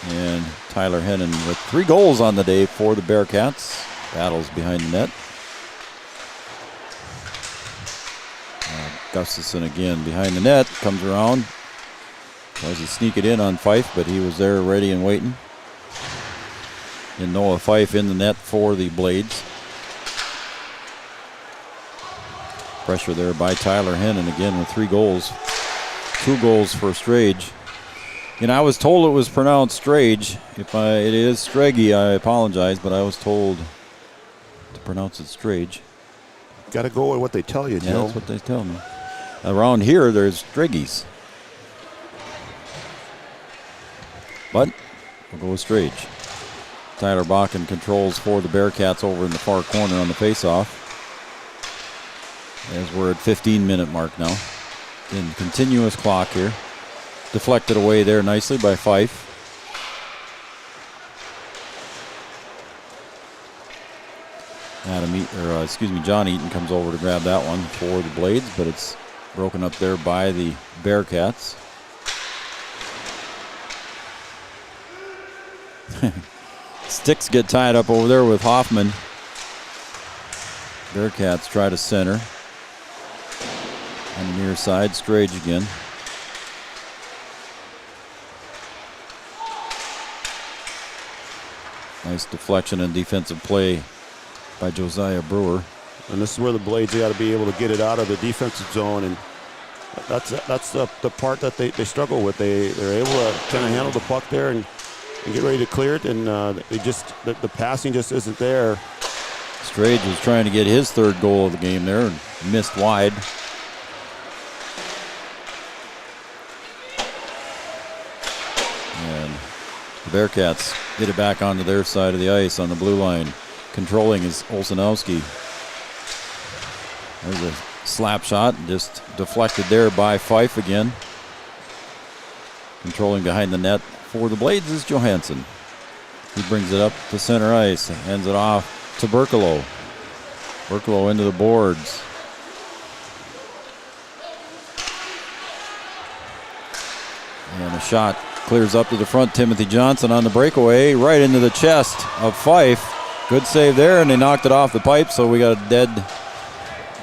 And Tyler Hennon with 3 goals on the day for the Bearcats. Battles behind the net. Gustafson again behind the net, comes around, tries to sneak it in on Fife, but he was there ready and waiting. And Noah Fife in the net for the Blades. Pressure there by Tyler Hennon again with 3 goals. 2 goals for Strage. And I was told it was pronounced Strage. If it is Stragi, I apologize, but I was told to pronounce it Strage. Got to go with what they tell you, Joe. Yeah, that's what they tell me. Around here, there's Striggies. But we'll go with Strage. Tyler Bakken controls for the Bearcats over in the far corner on the faceoff. As we're at 15-minute mark now. In continuous clock here. Deflected away there nicely by Fife. John Eaton comes over to grab that one for the Blades, but it's broken up there by the Bearcats. Sticks get tied up over there with Hoffman. Bearcats try to center. On the near side, Strage again. Nice deflection and defensive play by Josiah Brewer. And this is where the Blades got to be able to get it out of the defensive zone, and that's the part that they struggle with. They're able to kind of handle the puck there and get ready to clear it, and the passing just isn't there. Strage was trying to get his 3rd goal of the game there and missed wide. And the Bearcats get it back onto their side of the ice on the blue line. Controlling is Olsenowski. There's a slap shot, just deflected there by Fife again. Controlling behind the net for the Blades is Johansson. He brings it up to center ice, hands it off to Berkelo. Berkelo into the boards. And a shot clears up to the front. Timothy Johnson on the breakaway, right into the chest of Fife. Good save there, and they knocked it off the pipe, so we got a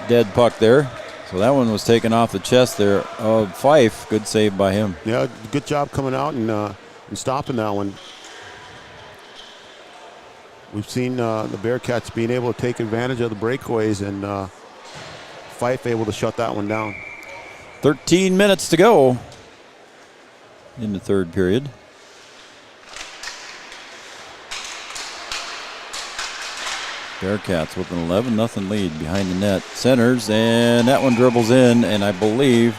dead puck there. So that one was taken off the chest there of Fife. Good save by him. Yeah, good job coming out and stopping that one. We've seen the Bearcats being able to take advantage of the breakaways, and Fife able to shut that one down. 13 minutes to go in the third period. Bearcats with an 11-0 lead behind the net. Centers, and that one dribbles in, and I believe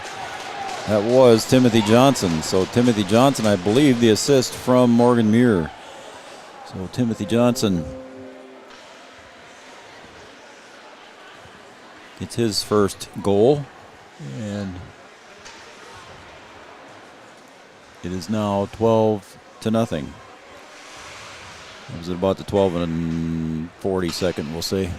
that was Timothy Johnson. So Timothy Johnson, I believe, the assist from Morgan Muir. So Timothy Johnson gets his first goal, and it is now 12-0. It was about the 12 and 40 second, we'll say.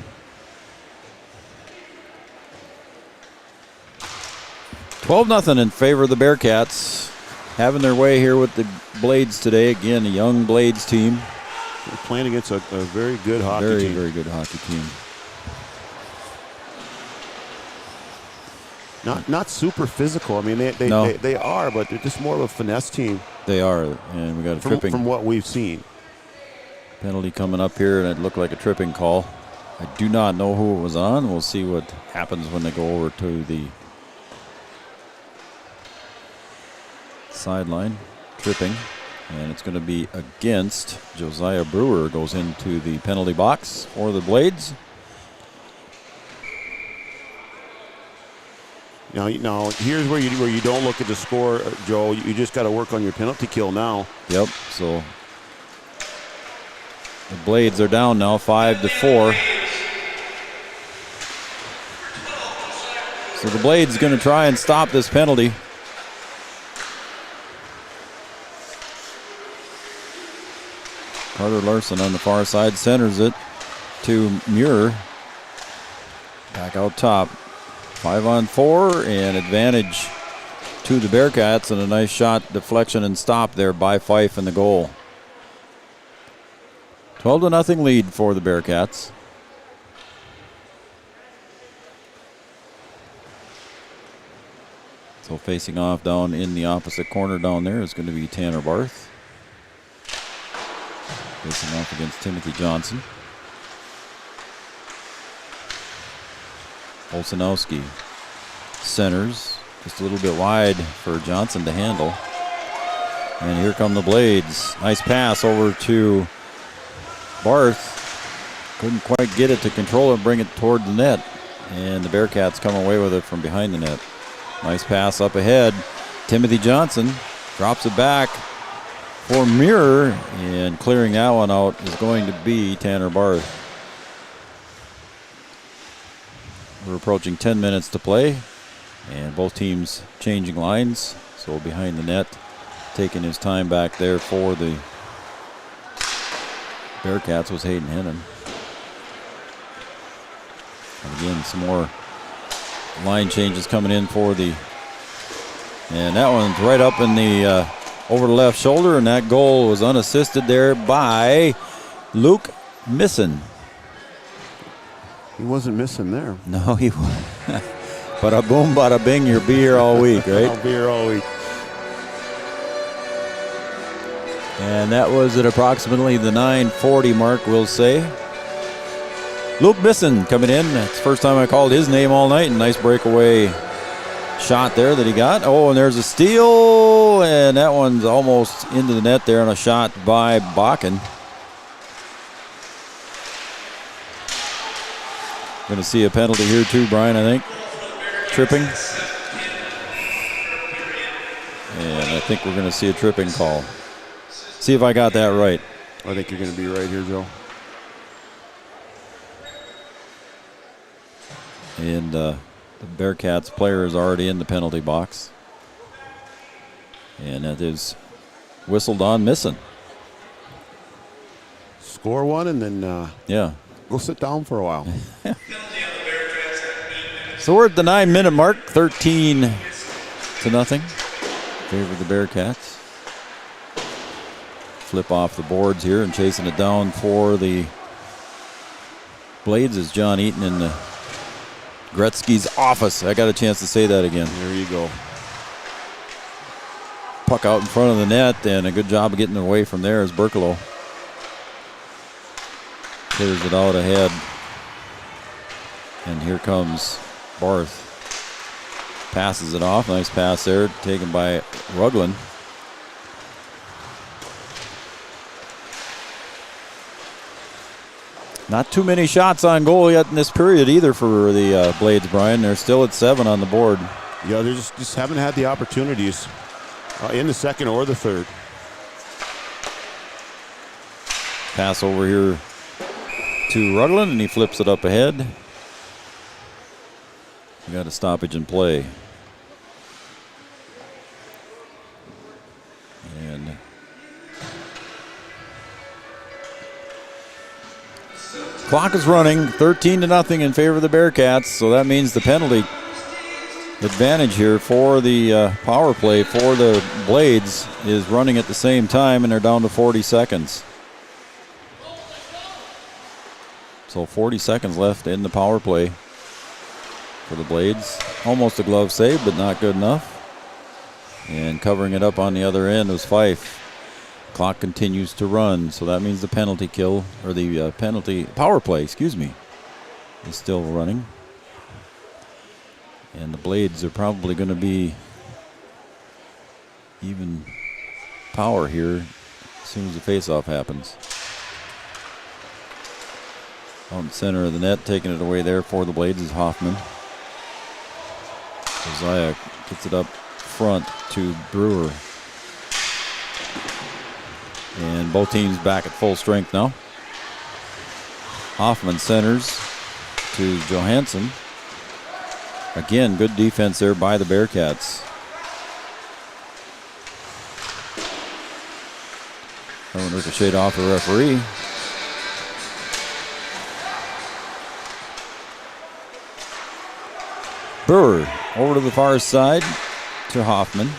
$12-0 in favor of the Bearcats. Having their way here with the Blades today. Again, a young Blades team. They're playing against a very good hockey team. Very good hockey team. Not super physical. I mean, they are, but they're just more of a finesse team. They are, and we got a tripping. From what we've seen. Penalty coming up here, and it looked like a tripping call. I do not know who it was on. We'll see what happens when they go over to the sideline, tripping. And it's going to be against Josiah Brewer. Goes into the penalty box for the Blades. Now here's where you don't look at the score, Joe. You just got to work on your penalty kill now. Yep, so the Blades are down now 5-4. So the Blades going to try and stop this penalty. Carter Larson on the far side centers it to Muir. Back out top. 5-on-4 and advantage to the Bearcats, and a nice shot deflection and stop there by Fife in the goal. 12-0 lead for the Bearcats. So facing off down in the opposite corner down there is going to be Tanner Barth. Facing off against Timothy Johnson. Olsenowski centers, just a little bit wide for Johnson to handle. And here come the Blades. Nice pass over to Barth. Couldn't quite get it to control it and bring it toward the net. And the Bearcats come away with it from behind the net. Nice pass up ahead. Timothy Johnson drops it back for Muir, and clearing that one out is going to be Tanner Barth. We're approaching 10 minutes to play, and both teams changing lines. So behind the net, taking his time back there for the Bearcats was Hayden Hennon. And again, some more line changes coming in for the, and that one's right up in the over the left shoulder, and that goal was unassisted there by Luke Misson. He wasn't missing there. No, he wasn't. Bada boom, bada bing, you'll be here all week, right? I'll be here all week. And that was at approximately the 9:40 mark, we'll say. Luke Misson coming in. That's the first time I called his name all night. Nice breakaway shot there that he got. Oh, and there's a steal, and that one's almost into the net there on a shot by Bakken. Going to see a penalty here too, Brian, I think. Tripping. And I think we're going to see a tripping call. See if I got that right. I think you're going to be right here, Joe. And the Bearcats player is already in the penalty box. And that is whistled on Misson. Score one and then go sit down for a while. So we're at the 9-minute mark, 13-0. Favor the Bearcats. Flip off the boards here and chasing it down for the Blades is John Eaton in the Gretzky's office. I got a chance to say that again. There you go. Puck out in front of the net, and a good job of getting away from there is Berkelo. Clears it out ahead. And here comes Barth. Passes it off. Nice pass there, taken by Rugland. Not too many shots on goal yet in this period either for the Blades, Brian. They're still at 7 on the board. Yeah, they just haven't had the opportunities in the second or the third. Pass over here to Rugland, and he flips it up ahead. We got a stoppage in play. And clock is running, 13-0 in favor of the Bearcats, so that means the penalty advantage here for the power play for the Blades is running at the same time, and they're down to 40 seconds. So 40 seconds left in the power play for the Blades. Almost a glove save, but not good enough. And covering it up on the other end was Fife. Clock continues to run, so that means the penalty kill, or the penalty power play, excuse me, is still running. And the Blades are probably going to be even power here as soon as the faceoff happens. Out in the center of the net, taking it away there for the Blades is Hoffman. Josiah gets it up front to Brewer. And both teams back at full strength now. Hoffman centers to Johansson. Again, good defense there by the Bearcats. That one ricocheted off the referee. Brewer over to the far side to Hoffman.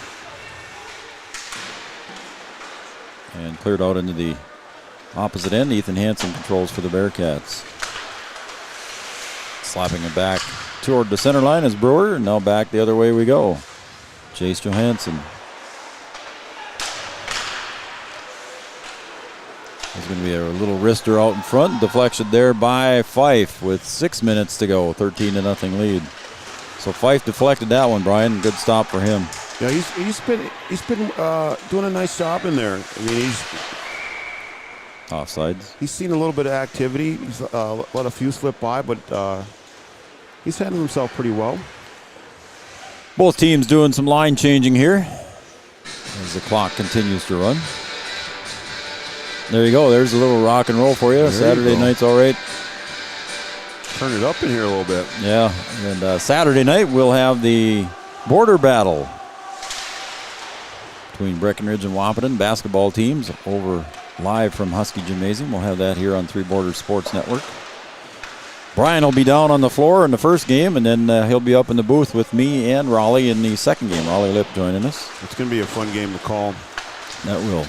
And cleared out into the opposite end. Ethan Hansen controls for the Bearcats. Slapping it back toward the center line is Brewer. And now back the other way we go. Chase Johansson. There's going to be a little wrister out in front. Deflection there by Fife with 6 minutes to go. 13-0 lead. So Fife deflected that one, Brian. Good stop for him. Yeah, he's been doing a nice job in there. I mean, he's offsides. He's seen a little bit of activity. He's let a few slip by, but he's handled himself pretty well. Both teams doing some line changing here as the clock continues to run. There you go. There's a little rock and roll for you. Saturday night's all right. Turn it up in here a little bit. Yeah, and Saturday night we'll have the border battle between Breckenridge and Wahpeton basketball teams over live from Husky Gymnasium. We'll have that here on Three Borders Sports Network. Brian will be down on the floor in the first game, and then he'll be up in the booth with me and Raleigh in the second game. Raleigh Lip joining us. It's going to be a fun game to call. That will.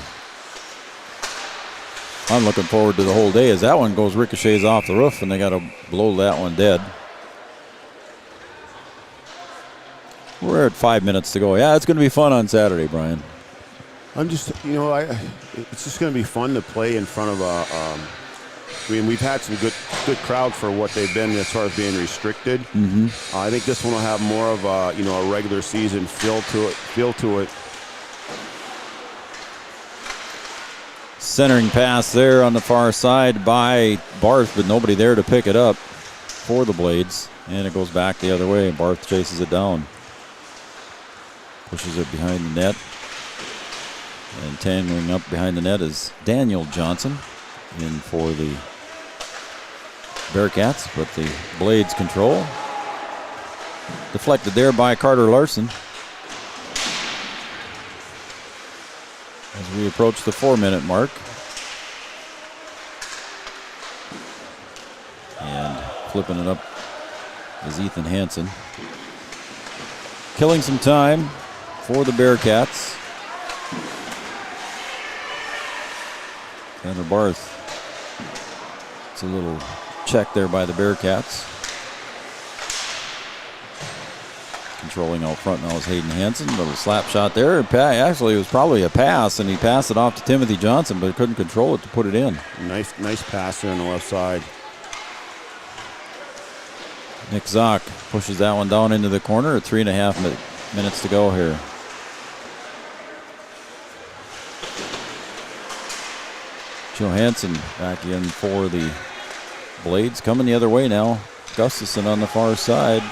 I'm looking forward to the whole day as that one goes ricochets off the roof, and they got to blow that one dead. We're at 5 minutes to go. Yeah, it's going to be fun on Saturday, Brian. I'm just, it's just going to be fun to play in front of I mean, we've had some good crowd for what they've been as far as being restricted. Mm-hmm. I think this one will have more of a regular season feel to it. Centering pass there on the far side by Barth, but nobody there to pick it up for the Blades. And it goes back the other way. Barth chases it down. Pushes it behind the net. And tangling up behind the net is Daniel Johnson in for the Bearcats, but the Blades control. Deflected there by Carter Larson. As we approach the 4-minute mark. And flipping it up is Ethan Hansen. Killing some time for the Bearcats. Tanner Barth. It's a little check there by the Bearcats. Controlling out front now is Hayden Hansen. Little slap shot there. Actually, it was probably a pass, and he passed it off to Timothy Johnson, but couldn't control it to put it in. Nice pass there on the left side. Nick Zock pushes that one down into the corner at 3.5 minutes to go here. Johansson back in for the Blades. Coming the other way now. Gustafson on the far side.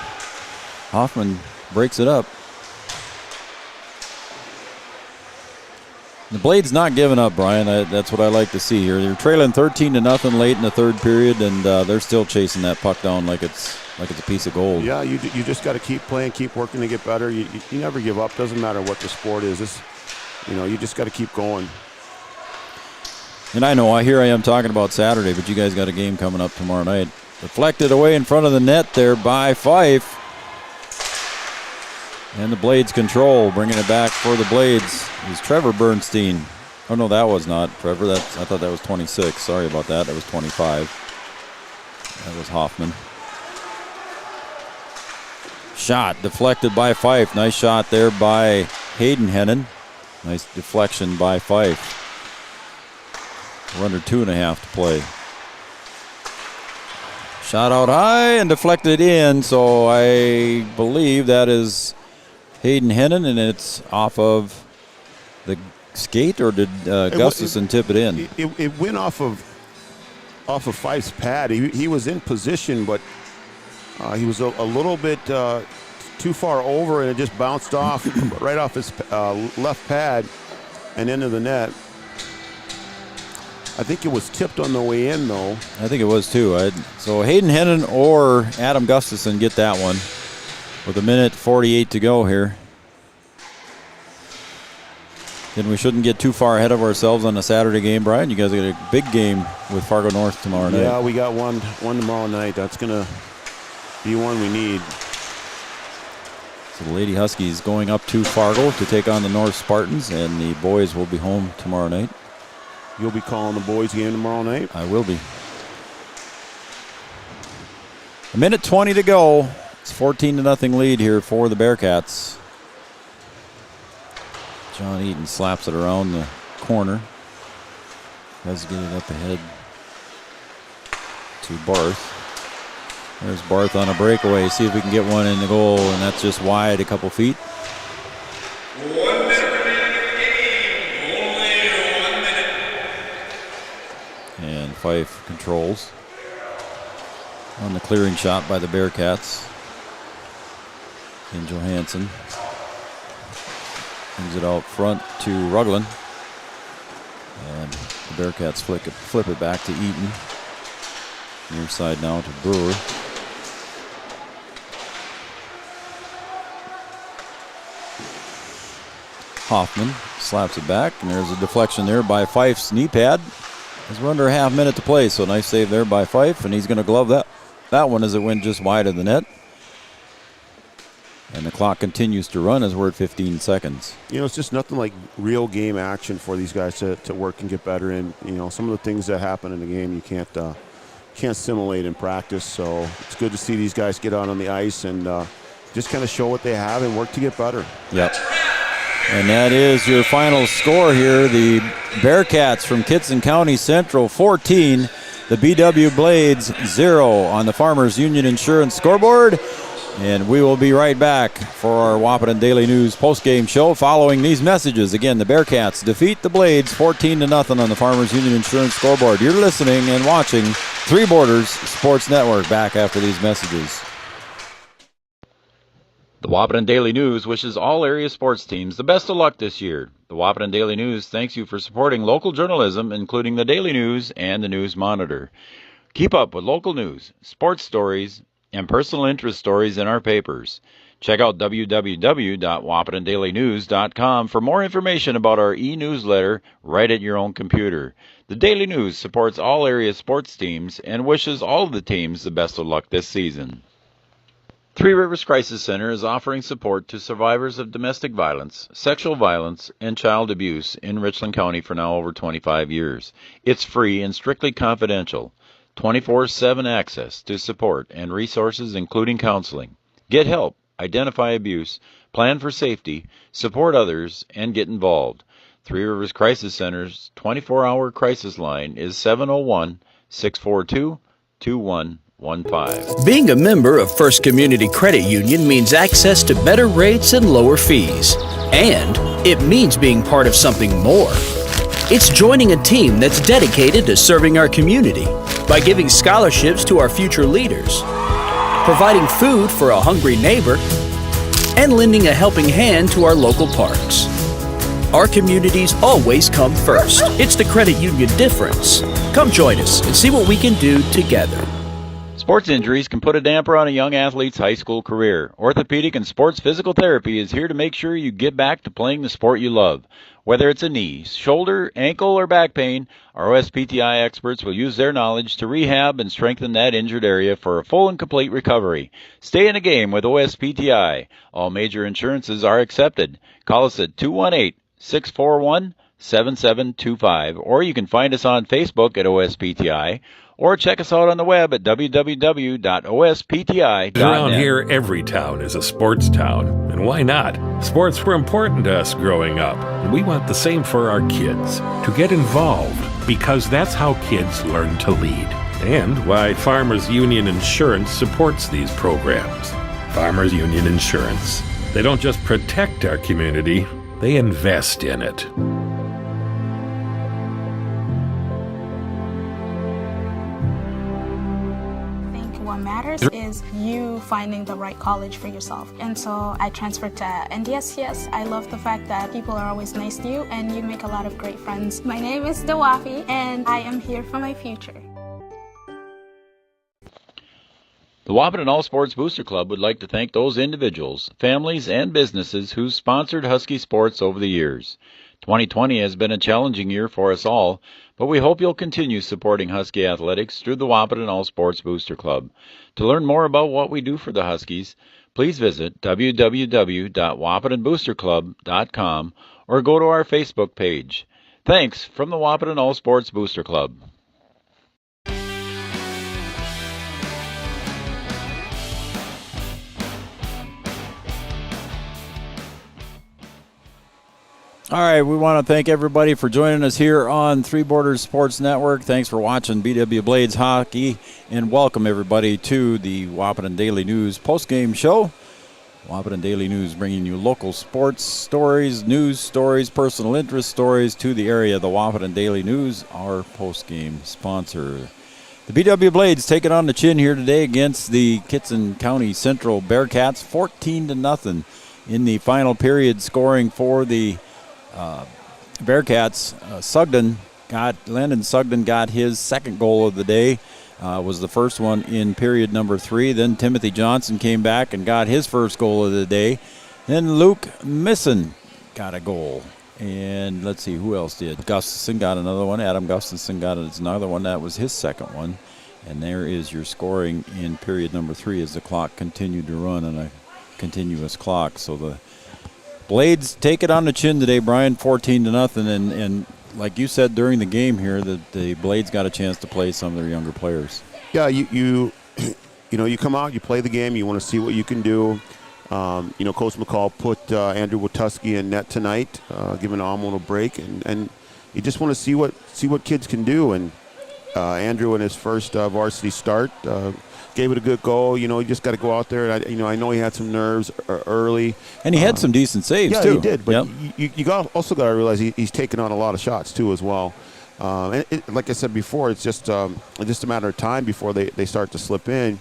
Hoffman breaks it up. The Blades not giving up, Brian. That's what I like to see here. They're trailing 13-0 late in the third period, and they're still chasing that puck down like it's a piece of gold. Yeah, you just got to keep playing, keep working to get better. You never give up. Doesn't matter what the sport is. You just got to keep going. And I know, here I am talking about Saturday, but you guys got a game coming up tomorrow night. Deflected away in front of the net there by Fife. And the Blades control, bringing it back for the Blades is Trevor Bernstein. Oh, no, that was not Trevor. I thought that was 26. Sorry about that. That was 25. That was Hoffman. Shot deflected by Fife. Nice shot there by Hayden Hennon. Nice deflection by Fife. We're under 2.5 to play. Shot out high and deflected in, so I believe that is Hayden Hennon, and it's off of the skate, or did Gustafson tip it in? It went off of Fife's pad. He was in position, but he was a little bit too far over, and it just bounced off right off his left pad and into the net. I think it was tipped on the way in, though. I think it was, too. So Hayden Hennon or Adam Gustafson get that one with 1:48 to go here. And we shouldn't get too far ahead of ourselves on the Saturday game, Brian. You guys got a big game with Fargo North tomorrow night. Yeah, we got one tomorrow night. That's going to be one we need. So the Lady Huskies going up to Fargo to take on the North Spartans, and the boys will be home tomorrow night. You'll be calling the boys' game tomorrow night? I will be. 1:20 to go. It's 14-0 lead here for the Bearcats. John Eaton slaps it around the corner. Does get it up ahead to Barth. There's Barth on a breakaway. See if we can get one in the goal, and that's just wide a couple feet. 1 minute remaining in the game. Only 1 minute. And Fife controls on the clearing shot by the Bearcats. And Johansson brings it out front to Rugglin. And the Bearcats flip it back to Eaton. Near side now to Brewer. Hoffman slaps it back, and there's a deflection there by Fife's knee pad. As we're under a half minute to play, so nice save there by Fife, and he's going to glove that one as it went just wide of the net. And the clock continues to run as we're at 15 seconds. You know, it's just nothing like real game action for these guys to work and get better in. You know, some of the things that happen in the game you can't simulate in practice. So it's good to see these guys get out on the ice and just kind of show what they have and work to get better. Yep. And that is your final score here. The Bearcats from Kittson County Central 14, the BW Blades 0 on the Farmers Union Insurance scoreboard. And we will be right back for our Wahpeton Daily News postgame show following these messages. Again, the Bearcats defeat the Blades 14-0 on the Farmers Union Insurance scoreboard. You're listening and watching Three Borders Sports Network. Back after these messages. The Wahpeton Daily News wishes all area sports teams the best of luck this year. The Wahpeton Daily News thanks you for supporting local journalism, including the Daily News and the News Monitor. Keep up with local news, sports stories, and personal interest stories in our papers. Check out www.wahpetondailynews.com for more information about our e-newsletter right at your own computer. The Daily News supports all area sports teams and wishes all of the teams the best of luck this season. Three Rivers Crisis Center is offering support to survivors of domestic violence, sexual violence, and child abuse in Richland County for now over 25 years. It's free and strictly confidential. 24/7 access to support and resources including counseling. Get help, identify abuse, plan for safety, support others, and get involved. Three Rivers Crisis Center's 24-hour crisis line is 701-642-2115. Being a member of First Community Credit Union means access to better rates and lower fees. And it means being part of something more. It's joining a team that's dedicated to serving our community by giving scholarships to our future leaders, providing food for a hungry neighbor, and lending a helping hand to our local parks. Our communities always come first. It's the credit union difference. Come join us and see what we can do together. Sports injuries can put a damper on a young athlete's high school career. Orthopedic and sports physical therapy is here to make sure you get back to playing the sport you love. Whether it's a knee, shoulder, ankle, or back pain, our OSPTI experts will use their knowledge to rehab and strengthen that injured area for a full and complete recovery. Stay in the game with OSPTI. All major insurances are accepted. Call us at 218-641-7725, or you can find us on Facebook at OSPTI, or check us out on the web at www.ospti.net. Around here, every town is a sports town. And why not? Sports were important to us growing up, and we want the same for our kids. To get involved, because that's how kids learn to lead. And why Farmers Union Insurance supports these programs. Farmers Union Insurance. They don't just protect our community, They invest in it. What matters is you finding the right college for yourself. And so I transferred to NDSCS. I love the fact that people are always nice to you and you make a lot of great friends. My name is Dawafi and I am here for my future. The Wapaton All Sports Booster Club would like to thank those individuals, families, and businesses who sponsored Husky sports over the years. 2020 has been a challenging year for us all, but we hope you'll continue supporting Husky athletics through the Wapaton All Sports Booster Club. To learn more about what we do for the Huskies, please visit www.wapatonboosterclub.com or go to our Facebook page. Thanks from the Wapaton All Sports Booster Club. All right, we want to thank everybody for joining us here on Three Borders Sports Network. Thanks for watching BW Blades Hockey, and welcome everybody to the Wapaton Daily News postgame show. Wapaton Daily News bringing you local sports stories, news stories, personal interest stories to the area. The Wapaton Daily News, our postgame sponsor. The BW Blades take it on the chin here today against the Kittson County Central Bearcats, 14-0 in the final period, scoring for the Bearcats. Landon Sugden got his second goal of the day, was the first one in period number 3. Then Timothy Johnson came back and got his first goal of the day. Then Luke Misson got a goal. And let's see, who else did? Gustafson got another one. Adam Gustafson got another one. That was his second one. And there is your scoring in period number 3 as the clock continued to run on a continuous clock. So the Blades take it on the chin today, Brian, 14-0, and like you said during the game here, that the Blades got a chance to play some of their younger players. Yeah, you come out, you play the game, you want to see what you can do. Coach McCall put Andrew Watuski in net tonight, giving Almond a break, and you just want to see what kids can do. And Andrew in his first varsity start gave it a good go. You just got to go out there. And I know he had some nerves early, and he had some decent saves too. Yeah, he did. But you also got to realize he's taken on a lot of shots too as well. And like I said before, it's just a matter of time before they start to slip in.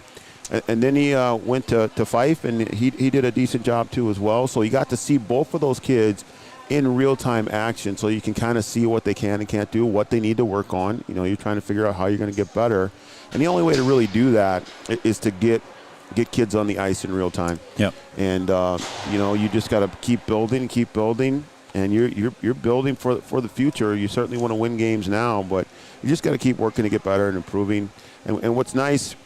And then he went to Fife, and he did a decent job too as well. So you got to see both of those kids in real-time action, so you can kind of see what they can and can't do, what they need to work on. You're trying to figure out how you're going to get better. And the only way to really do that is to get kids on the ice in real time. Yep. And you just got to keep building, and you're building for the future. You certainly want to win games now, but you just got to keep working to get better and improving. And what's nice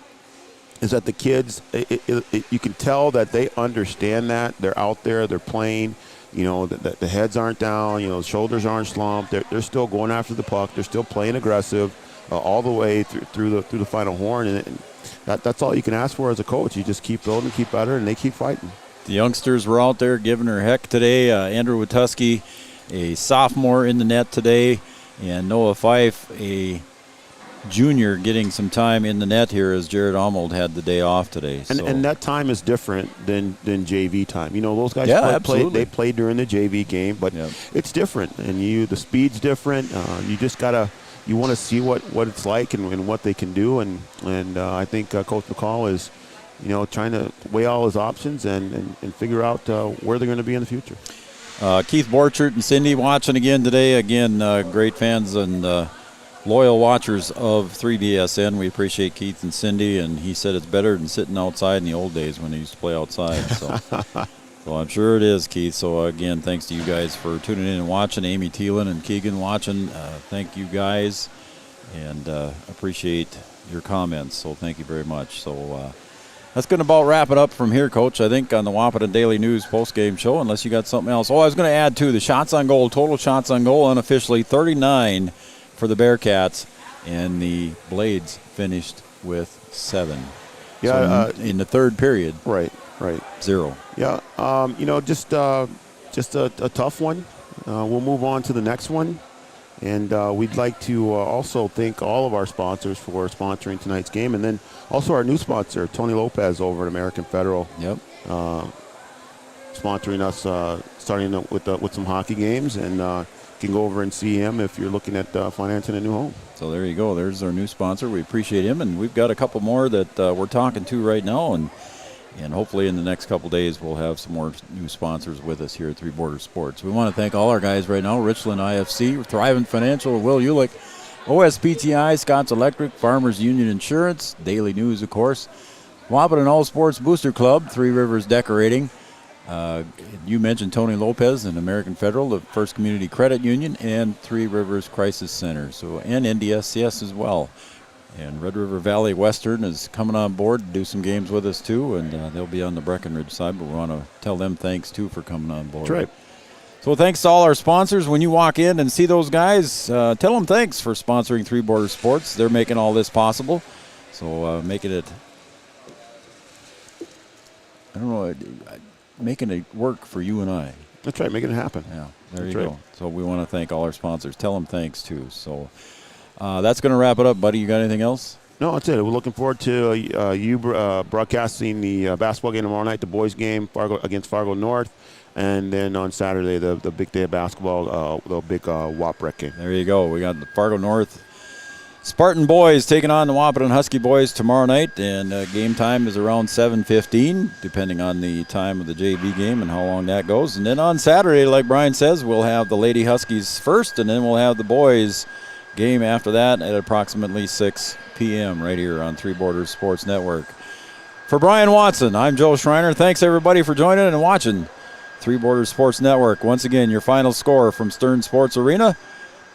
is that the kids, you can tell that they understand that. They're out there, they're playing. The heads aren't down. The shoulders aren't slumped. They're still going after the puck. They're still playing aggressive all the way through the final horn. And that's all you can ask for as a coach. You just keep building, keep better, and they keep fighting. The youngsters were out there giving her heck today. Andrew Watuski, a sophomore in the net today, and Noah Fife, a junior, getting some time in the net here as Jared Almold had the day off today. And that time is different than JV time. Those guys play during the JV game, but it's different. And the speed's different. You want to see what it's like and what they can do. And I think Coach McCall is, trying to weigh all his options and figure out where they're going to be in the future. Keith Borchert and Cindy watching again today. Again, great fans and loyal watchers of 3BSN. We appreciate Keith and Cindy, and he said it's better than sitting outside in the old days when he used to play outside. So I'm sure it is, Keith. So again, thanks to you guys for tuning in and watching. Amy Thielen and Keegan watching. Thank you guys, and appreciate your comments. So thank you very much. So that's going to about wrap it up from here, Coach, I think, on the Wapaton Daily News postgame show, unless you got something else. I was going to add, too, the shots on goal, total shots on goal unofficially, 39 for the Bearcats, and the Blades finished with 7. Yeah, so in the third period. Right. 0. Yeah, just a tough one. We'll move on to the next one, and we'd like to also thank all of our sponsors for sponsoring tonight's game, and then also our new sponsor, Tony Lopez over at American Federal. Yep. sponsoring us, starting with some hockey games, and you can go over and see him if you're looking at financing a new home. So there you go. There's our new sponsor. We appreciate him, and we've got a couple more that we're talking to right now, and hopefully in the next couple days we'll have some more new sponsors with us here at Three Border Sports. We want to thank all our guys right now: Richland IFC, Thrivent Financial, Will Ulick, OSPTI, Scott's Electric, Farmers Union Insurance, Daily News, of course, Wapaton All Sports Booster Club, Three Rivers Decorating. You mentioned Tony Lopez and American Federal, the First Community Credit Union, and Three Rivers Crisis Center, and NDSCS as well. And Red River Valley Western is coming on board to do some games with us too, and they'll be on the Breckenridge side, but we want to tell them thanks too for coming on board. That's right. So thanks to all our sponsors. When you walk in and see those guys, tell them thanks for sponsoring Three Border Sports. They're making all this possible. So making it, making it work for you and I. That's right, making it happen. Yeah, there That's you right. go. So we want to thank all our sponsors. Tell them thanks too. So that's going to wrap it up, buddy. You got anything else? No, that's it. We're looking forward to you broadcasting the basketball game tomorrow night, the boys' game against Fargo North, and then on Saturday the big day of basketball, the big WAP rec game. There you go. We got the Fargo North Spartan boys taking on the Wapaton Husky boys tomorrow night, and game time is around 7:15, depending on the time of the JV game and how long that goes. And then on Saturday, like Brian says, we'll have the Lady Huskies first, and then we'll have the boys game after that at approximately 6 p.m. right here on Three Borders Sports Network. For Brian Watson, I'm Joe Schreiner. Thanks, everybody, for joining and watching Three Borders Sports Network. Once again, your final score from Stern Sports Arena: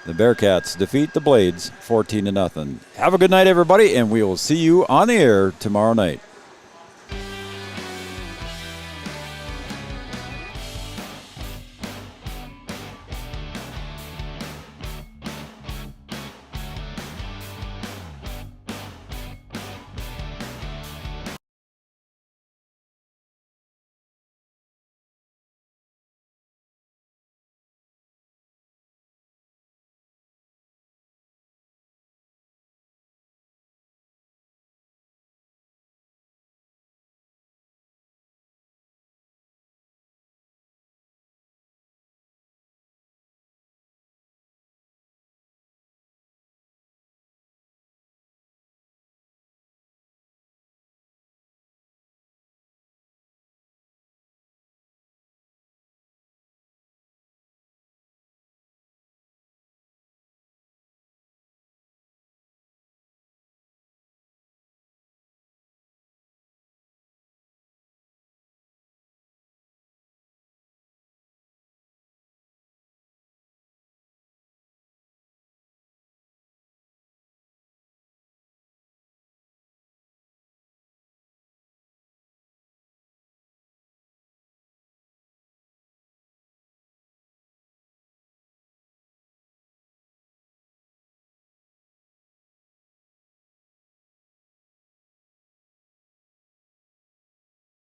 the Bearcats defeat the Blades 14-0. Have a good night, everybody, and we will see you on the air tomorrow night.